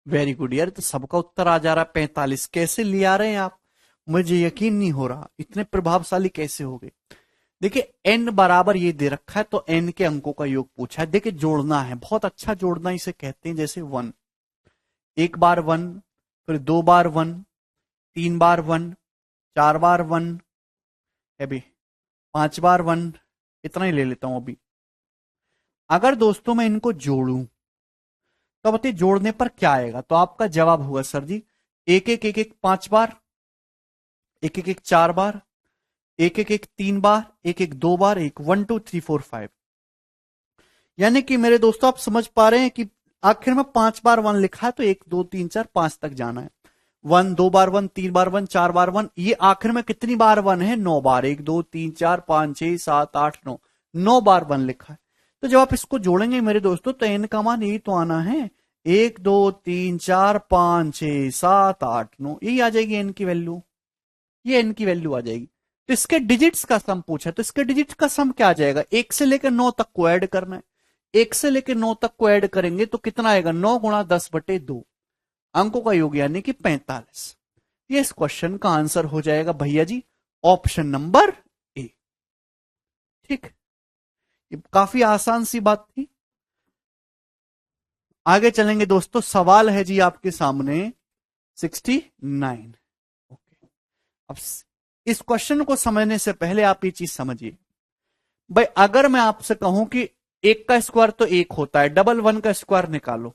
वेरी गुड यार, तो सबका उत्तर आ जा रहा है 45। कैसे ले आ रहे हैं आप? मुझे यकीन नहीं हो रहा, इतने प्रभावशाली कैसे हो गए। देखिए n बराबर ये दे रखा है, तो n के अंकों का योग पूछा है। देखिए जोड़ना है, बहुत अच्छा जोड़ना इसे कहते हैं। जैसे 1, एक बार 1, फिर 2 बार 1, 3 बार 1, 4 बार 1, अभी 5 बार 1, इतना ही ले लेता हूं अभी। अगर दोस्तों मैं इनको जोड़ूं तो बताइए जोड़ने पर क्या आएगा? तो आपका जवाब होगा सर जी, एक एक एक एक 5 बार, एक एक एक 4 बार, एक एक एक 3 बार, एक एक 2 बार, एक 1 2 3 4 5। यानी कि मेरे दोस्तों आप समझ पा रहे हैं कि आखिर में 5 बार 1 लिखा है, तो 1 2 3 4 5 तक जाना है। 1 2 बार 1, 3 बार 1, 4 बार 1, ये आखिर में कितनी बार 1 है? 9 बार। 1 2 3 4 5 6 7 8 9, 9 बार 1 लिखा है। तो जब आप इसको जोड़ेंगे मेरे दोस्तों, तो n का मान यही तो आना है, 1 2 3 4 5 6 7 8 9, यही आ जाएगी n की वैल्यू। ये n की वैल्यू आ जाएगी। तो इसके डिजिट्स का सम पूछा, तो इसके डिजिट्स का सम क्या आ जाएगा? 1 से लेकर 9 तक को ऐड करना है। 1 से लेकर 9 तक को ऐड करेंगे तो कितना आएगा? 9 गुणा 10/2, अंकों का योग यानी कि 45। ये इस क्वेश्चन का आंसर हो जाएगा भैया जी ऑप्शन नंबर ए। ठीक, ये काफी आसान सी बात थी। आगे चलेंगे दोस्तों, सवाल है जी आपके सामने 69। ओके, अब इस क्वेश्चन को समझने से पहले आप ये चीज समझिए भाई। अगर मैं आपसे कहूं कि 1 का स्क्वायर तो 1 होता है, डबल 1 का स्क्वायर निकालो,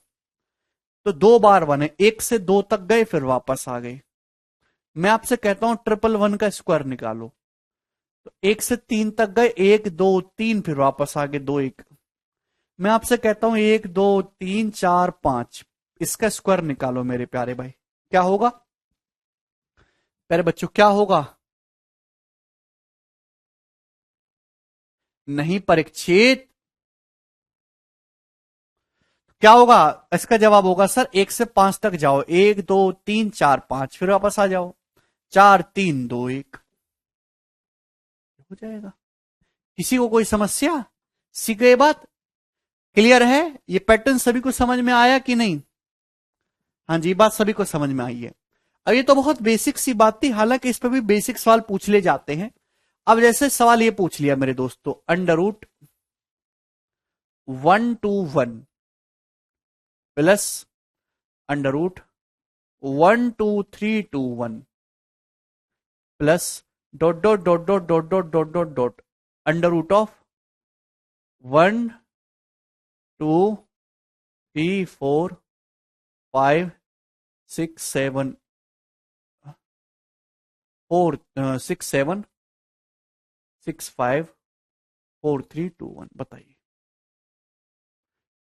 तो 2 बार 1 है, 1 से 2 तक गए फिर वापस आ गए। मैं आपसे कहता हूं ट्रिपल 1 का स्क्वायर निकालो, तो 1 से 3 तक गए, 1 2 3 फिर वापस आ गए, 2 1। मैं आपसे कहता हूं 1 2 3 4 5, इसका स्क्वायर निकालो मेरे प्यारे भाई, क्या होगा? प्यारे बच्चों क्या होगा? नहीं परीक्षित, क्या होगा? इसका जवाब होगा सर 1 से 5 तक जाओ, 1 2 3 4 5, फिर वापस आ जाओ, 4 3 2 1, हो जाएगा। किसी को कोई समस्या? सीख गए बात? क्लियर है? ये पैटर्न सभी को समझ में आया कि नहीं? हाँ जी, बात सभी को समझ में आई है। अब ये तो बहुत बेसिक सी बात थी, हालांकि इस पर भी बेसिक सवाल पूछ ले जाते हैं। अब जैसे सवाल ये पूछ लिया मेरे दोस्तों, under root 1/1 plus under root 1/3/1 plus dot dot dot dot dot dot dot dot dot under root of 1 2 3 4 5 6 7 4 6 7 6 5 4 3 2 1। बताइए,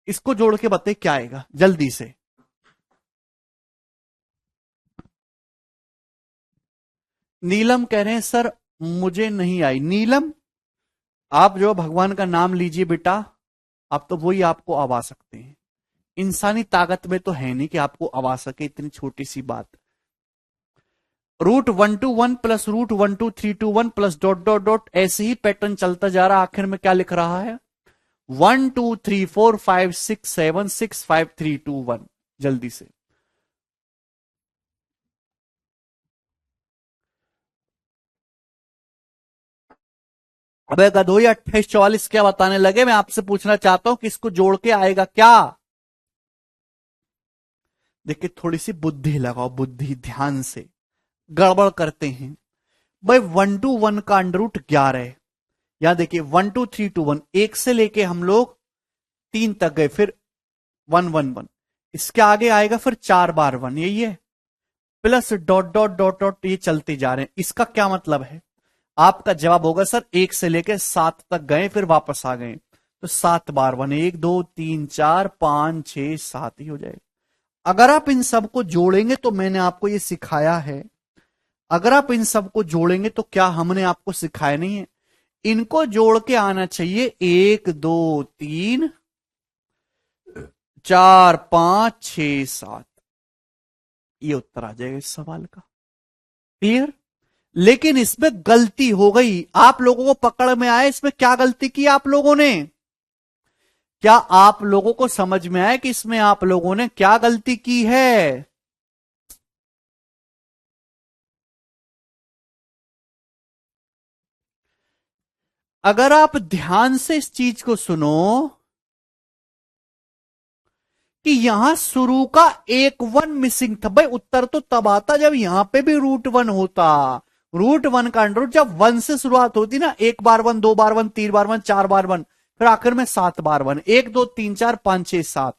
इसको जोड़ के बताइए क्या आएगा जल्दी से। नीलम कह रहे हैं सर मुझे नहीं आई। नीलम, आप जो भगवान का नाम लीजिए बेटा, आप तो वही आपको आवा सकते हैं। इंसानी ताकत में तो है नहीं कि आपको आवा सके इतनी छोटी सी बात। √1/1 plus √1/3/1 plus dot dot dot, ऐसे ही पैटर्न चलता जा रहा। आखिर में क्या लिख रहा है? 1 2 3 4 5 6 7 6 5 3 2 1। जल्दी से अबे गधो, 28 44 क्या बताने लगे? मैं आपसे पूछना चाहता हूं कि इसको जोड़ के आएगा क्या? देखिए थोड़ी सी बुद्धि लगाओ, बुद्धि ध्यान से, गड़बड़ करते हैं भाई। 1/1 का अंडर रूट 11 है। यहां देखिए 1 2 3 2 1, एक से लेके हम लोग 3 तक गए, फिर 1 1 1, इसके आगे आएगा फिर 4 बार 1, यही है, plus dot dot dot dot, ये चलते जा रहे हैं। इसका क्या मतलब है? आपका जवाब होगा सर 1 से लेकर 7 तक गए फिर वापस आ गए, तो 7 बार 1, 1 2 3 4 5 6 7 ही हो जाएगा। अगर आप इन सबको जोड़ेंगे, तो मैंने आपको ये सिखाया है, अगर आप इन सबको जोड़ेंगे तो क्या हमने आपको सिखाया नहीं है? इनको जोड़ के आना चाहिए 1 2 3 4 5 6 7, ये उत्तर आ जाएगा इस सवाल का। क्लियर? लेकिन इसमें गलती हो गई, आप लोगों को पकड़ में आए। इसमें क्या गलती की आप लोगों ने? क्या आप लोगों को समझ में आया कि इसमें आप लोगों ने क्या गलती की है? अगर आप ध्यान से इस चीज को सुनो कि यहां शुरू का एक वन मिसिंग था। भाई उत्तर तो तब आता जब यहां पे भी रूट वन होता। रूट वन का अंडर रूट जब वन से शुरुआत होती ना, एक बार वन, दो बार वन, तीन बार वन, चार बार वन, फिर आखिर में सात बार वन, एक दो तीन चार पांच छह सात।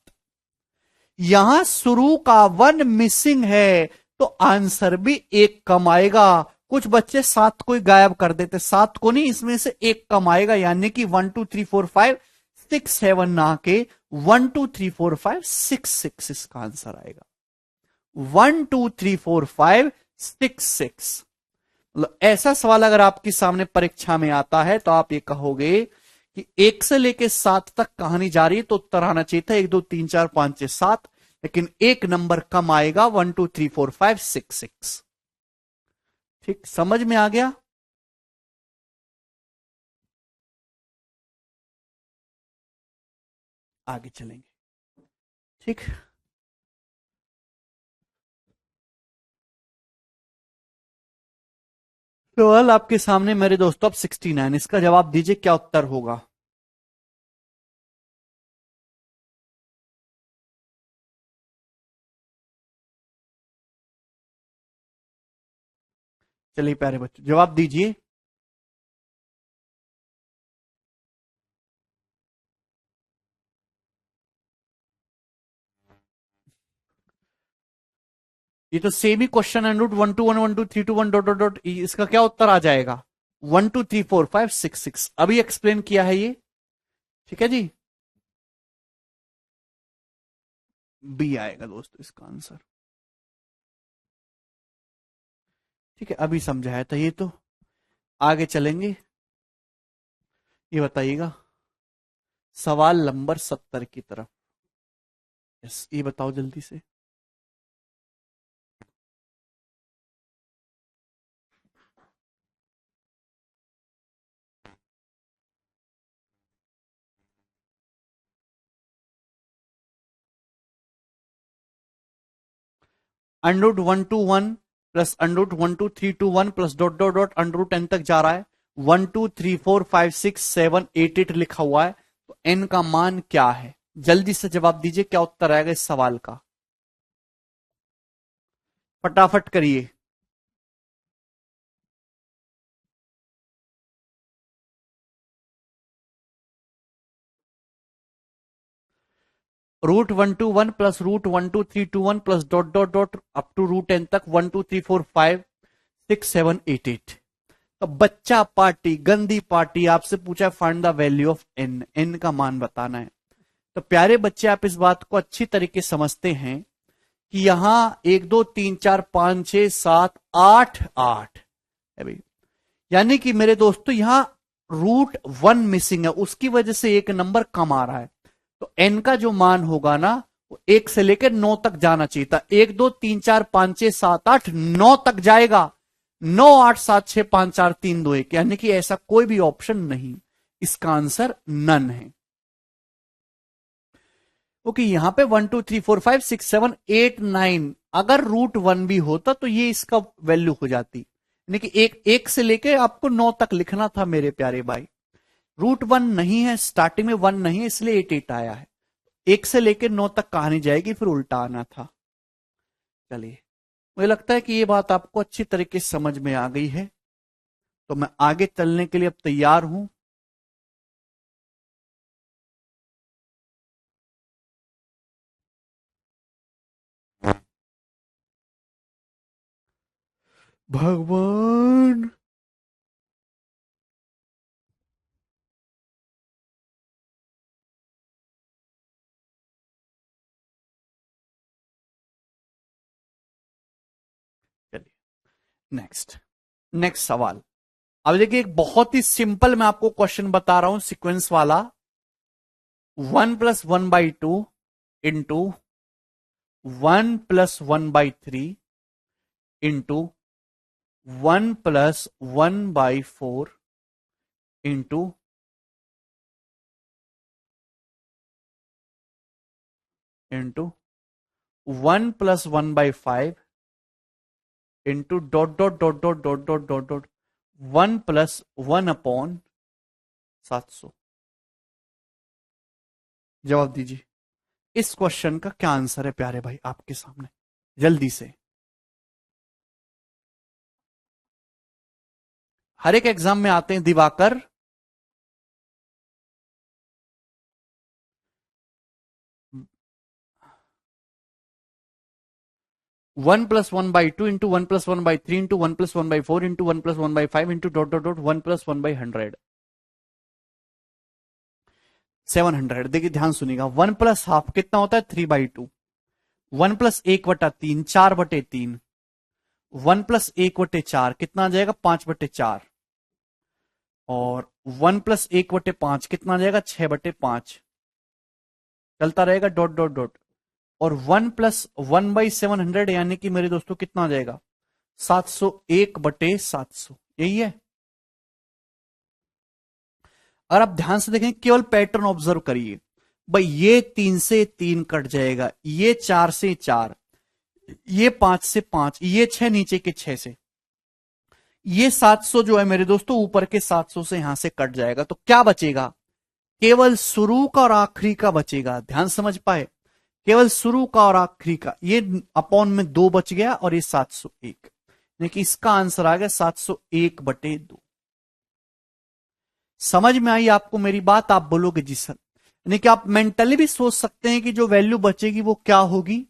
यहां शुरू का वन मिसिंग है तो आंसर भी एक कम आएगा। कुछ बच्चे सात को ही गायब कर देते, सात को नहीं, इसमें से एक कम आएगा, यानी कि 1 2 3 4 5 6 7 ना के 1 2 3 4 5 6 6 इसका आंसर आएगा। 1 2 3 4 5 6 6। मतलब ऐसा सवाल अगर आपके सामने परीक्षा में आता है तो आप ये कहोगे कि एक से लेके सात तक कहानी जा रही है तो उत्तर आना चाहिए था 1 2 3 4 5 6 7, लेकिन एक नंबर कम आएगा 1 2 3 4 5 6 6। ठीक, समझ में आ गया? आगे चलेंगे। ठीक, सवाल आपके सामने मेरे दोस्तों, अब 69, इसका जवाब दीजिए क्या उत्तर होगा। चलिए प्यारे बच्चों जवाब दीजिए। ये तो सेम ही क्वेश्चन है, रूट 1 2 1 1 2 3 2 1 डॉट डॉट डॉट, इसका क्या उत्तर आ जाएगा? 1 2 3 4 5 6 6। अभी एक्सप्लेन किया है ये। ठीक है जी, बी आएगा दोस्तों इसका आंसर। ठीक है, अभी समझाया था ये तो। आगे चलेंगे। ये बताइएगा सवाल नंबर 70 की तरफ। यस, ये बताओ जल्दी से। Under root 1 2 1 plus under root 1 2 3 2 1 plus dot dot dot under root N तक जा रहा है। 1 2 3 4 5 6 7 8 8 लिखा हुआ है, तो एन का मान क्या है? जल्दी से जवाब दीजिए क्या उत्तर आएगा इस सवाल का। फटाफट करिए। Root 1 2 1 plus root 1 2 3 2 1 plus dot dot dot up to root N तक 1 2 3 4 5 6 7 8 8। तो बच्चा पार्टी, गंदी पार्टी, आपसे पूछा find the value of N, N का मान बताना है। तो प्यारे बच्चे आप इस बात को अच्छी तरीके समझते हैं कि यहां 1 2 3 4 5 6 7 8 8 है भाई, यानी कि मेरे दोस्तों यहां रूट वन मिसिंग है, उसकी वजह से एक नंबर कम आ रहा है। तो एन का जो मान होगा ना वो एक से लेकर नौ तक जाना चाहिए था। 1 2 3 4 5 6 7 8 9 तक जाएगा। 9 8 7 6 5 4 3 2 1, यानी कि ऐसा कोई भी ऑप्शन नहीं, इसका आंसर नन है। ओके, यहां पे 1 2 3 4 5 6 7 8 9 अगर रूट वन भी होता तो ये इसका वैल्यू हो जाती, यानी कि एक एक से लेके आपको 9 तक लिखना था मेरे प्यारे भाई। रूट वन नहीं है, स्टार्टिंग में वन नहीं है, इसलिए 8 8 आया है। एक से लेके 9 तक कहानी जाएगी, फिर उल्टा आना था। चलिए, मुझे लगता है कि ये बात आपको अच्छी तरीके से समझ में आ गई है, तो मैं आगे चलने के लिए अब तैयार हूं। भगवान, चलिए नेक्स्ट, नेक्स्ट सवाल। अब देखिए एक बहुत ही सिंपल मैं आपको क्वेश्चन बता रहा हूं सीक्वेंस वाला। 1 + 1/2 into 1 + 1/3 into 1 + 1/4 into into 1+1/5 into dot dot dot dot dot dot dot dot 1+1/700। जवाब दीजिए, इस क्वेश्चन का क्या आंसर है प्यारे भाई आपके सामने, जल्दी से। हर एक एग्जाम में आते हैं Diwakar. One plus one by two into 1+1/3 into 1+1/4 into 1+1/5 into dot dot dot 1+1/100 700। देखिए ध्यान सुनिएगा, 1+हाफ कितना होता है 3/2, 1+1/3 4/3, 1+1/4 कितना आ जाएगा 5/4, और 1+1/5 कितना आ जाएगा 6/5, चलता रहेगा डॉट डॉट डॉट। और 1+1/700 यानी कि मेरे दोस्तों कितना आ जाएगा 701/700, यही है। और आप ध्यान से देखें, केवल पैटर्न ऑब्जर्व करिए भाई, ये 3 से 3 कट जाएगा, ये 4 से 4, ये 5 से 5, ये 6 नीचे के 6 से, ये 700 जो है मेरे दोस्तों ऊपर के 700 से यहां से कट जाएगा, तो क्या बचेगा, केवल शुरू का और आखिरी का बचेगा। ध्यान समझ पाए, केवल शुरू का और आखिरी का, ये अपॉन में 2 बच गया और ये 701, यानी इसका आंसर आ गया 701/2। समझ में आई आपको मेरी बात, आप बोलोगे जी सर, यानी कि आप मेंटली भी सोच सकते हैं कि जो वैल्यू बचेगी वो क्या होगी।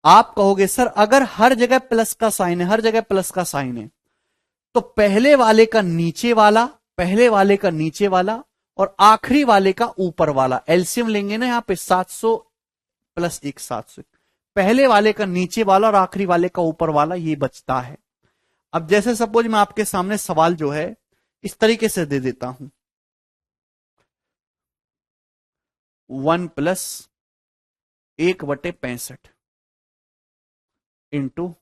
आप कहोगे सर अगर हर जगह प्लस का साइन है, हर जगह प्लस का साइन है, तो पहले वाले का नीचे वाला, पहले वाले का नीचे वाला और आखिरी वाले का ऊपर वाला, एलसीएम लेंगे ना यहां पे 700 + 1 700, पहले वाले का नीचे वाला और आखिरी वाले का ऊपर वाला, ये बचता है। अब जैसे सपोज मैं आपके सामने सवाल जो है इस तरीके से दे देता हूं, 1+1/65 into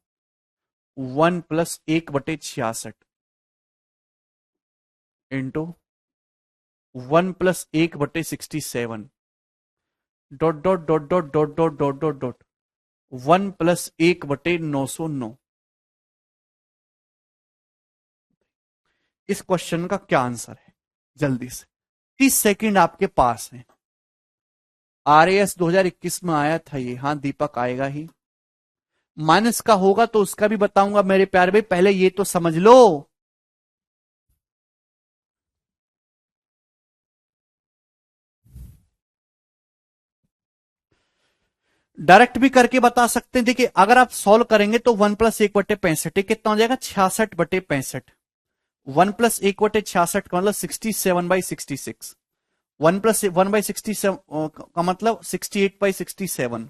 1+1/66 into 1+1/67 dot dot dot dot dot dot dot dot dot 1+1/909। इस क्वेश्चन का क्या आंसर है, जल्दी से, 30 सेकंड आपके पास है। RAS 2021 में आया था ये, हाँ दीपक आएगा ही। माइनस का होगा तो उसका भी बताऊंगा मेरे प्यारे भाई, पहले ये तो समझ लो। डायरेक्ट भी करके बता सकते हैं, देखिए अगर आप सॉल्व करेंगे तो 1+1/65 कितना हो जाएगा 66/65, 1+1/66 का मतलब 67/66, 1+1/67 का मतलब 68/67,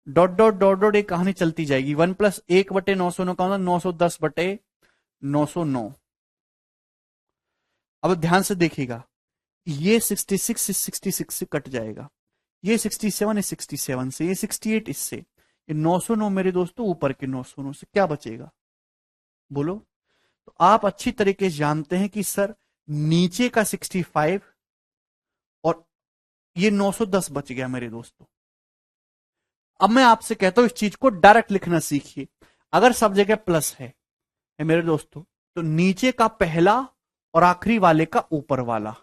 डॉट डॉट डॉट डॉट एक कहानी चलती जाएगी, 1+1/909 का मतलब 910/909। अब ध्यान से देखिएगा, ये 66 इस 66 से कट जाएगा, ये 67 इस 67 से, ये 68 इससे, ये 909 मेरे दोस्तों ऊपर के 909 से क्या बचेगा बोलो। तो आप अच्छी तरीके से जानते हैं कि सर नीचे का 65 और ये 910 बच गया मेरे दोस्तों। अब मैं आपसे कहता हूं इस चीज को डायरेक्ट लिखना सीखिए, अगर सब जगह प्लस है मेरे दोस्तों, तो नीचे का पहला और आखिरी वाले का ऊपर वाला,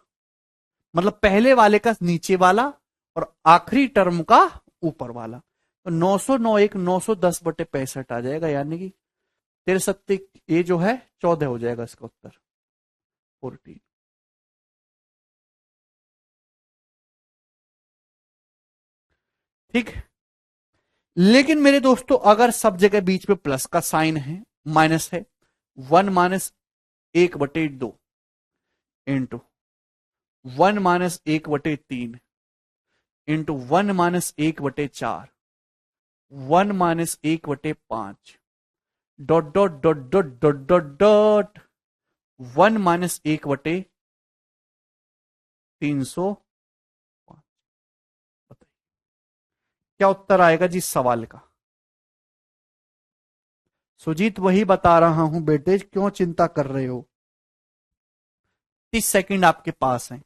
मतलब पहले वाले का नीचे वाला और आखिरी टर्म का ऊपर वाला, तो 909 एक 910/65 आ जाएगा, यानी कि 63, ये जो है 14 हो जाएगा इसका उत्तर 14। ठीक है, लेकिन मेरे दोस्तों अगर सब जगह बीच में प्लस का साइन है, माइनस है, 1-1/2 into 1-1/3 into 1-1/4, 1-1/5 dot dot dot dot dot dot dot 1-1/300। क्या उत्तर आएगा जी इस सवाल का। सुजीत वही बता रहा हूं बेटे, क्यों चिंता कर रहे हो। 30 सेकंड आपके पास है।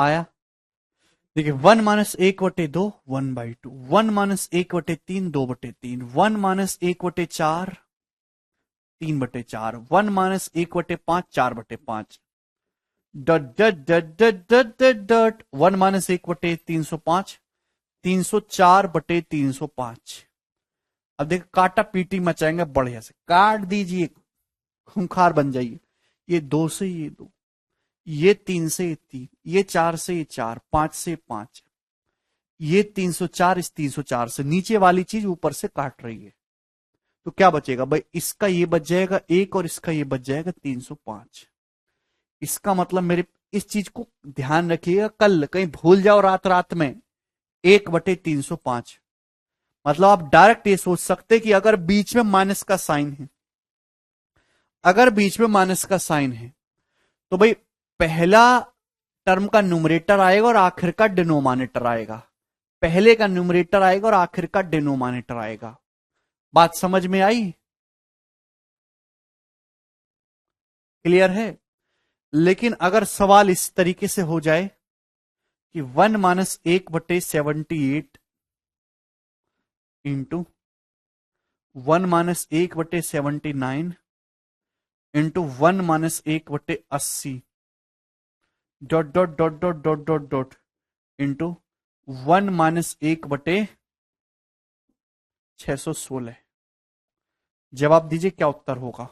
आया। देखिए 1-1/2 1/2, 1-1/3 2/3, 1-1/4 3/4, 1-1/5 4/5, डट डट डट डट डट डट डट 1-1/305 304/305। अब देखो काटा पीटी मचाएंगे बढ़िया से, काट दीजिए, खूंखार बन जाइए। ये 2 से ये 2, ये 3 से ये 3, ये 4 से ये 4, 5 से 5, ये 304 इस 304 से, नीचे वाली चीज ऊपर से काट रही है। तो क्या बचेगा भाई, इसका ये बच जाएगा 1 और इसका ये बच जाएगा 305। इसका मतलब मेरे इस चीज को ध्यान रखिएगा, कल कहीं भूल जाओ रात रात में 1/305। मतलब आप डायरेक्ट ये सोच सकते कि अगर बीच में माइनस का साइन है, अगर बीच में माइनस का साइन है तो भाई पहला टर्म का न्यूमरेटर आएगा और आखिर का डिनोमिनेटर आएगा। पहले का न्यूमरेटर आएगा और आखिर का डिनोमिनेटर आएगा। बात समझ में आई? क्लियर है? लेकिन अगर सवाल इस तरीके से हो जाए कि 1-1/78 into 1-1/79 into 1-1/80 dot dot dot dot dot dot dot into 1-1/616, जवाब दीजिए क्या उत्तर होगा,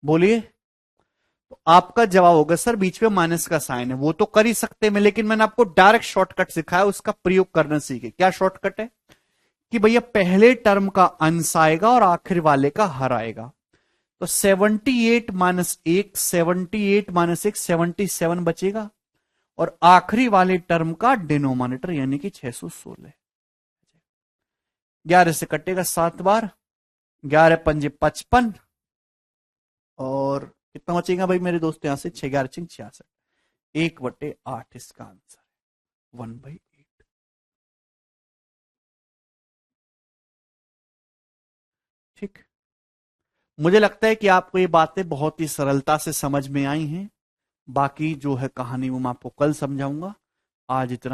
बोलिए। तो आपका जवाब होगा सर बीच में माइनस का साइन है, वो तो कर ही सकते हैं, लेकिन मैंने आपको डायरेक्ट शॉर्टकट सिखाया, उसका प्रयोग करना सीखे। क्या शॉर्टकट है कि भैया पहले टर्म का अंश आएगा और आखिर वाले का हर आएगा। तो 78 माइनस 1, 78 माइनस 1 77 बचेगा और आखिरी वाले टर्म का डिनोमिनेटर यानी कि 616। 11 से कटेगा 7 बार, 11 पंजे 55 और कितना बचेगा भाई मेरे दोस्त यहां से, 6-11 66, 1/8 इसका आंसर है 1/8। ठीक, मुझे लगता है कि आपको ये बातें बहुत ही सरलता से समझ में आई हैं। बाकी जो है कहानी वो मैं आपको कल समझाऊंगा। आज इतना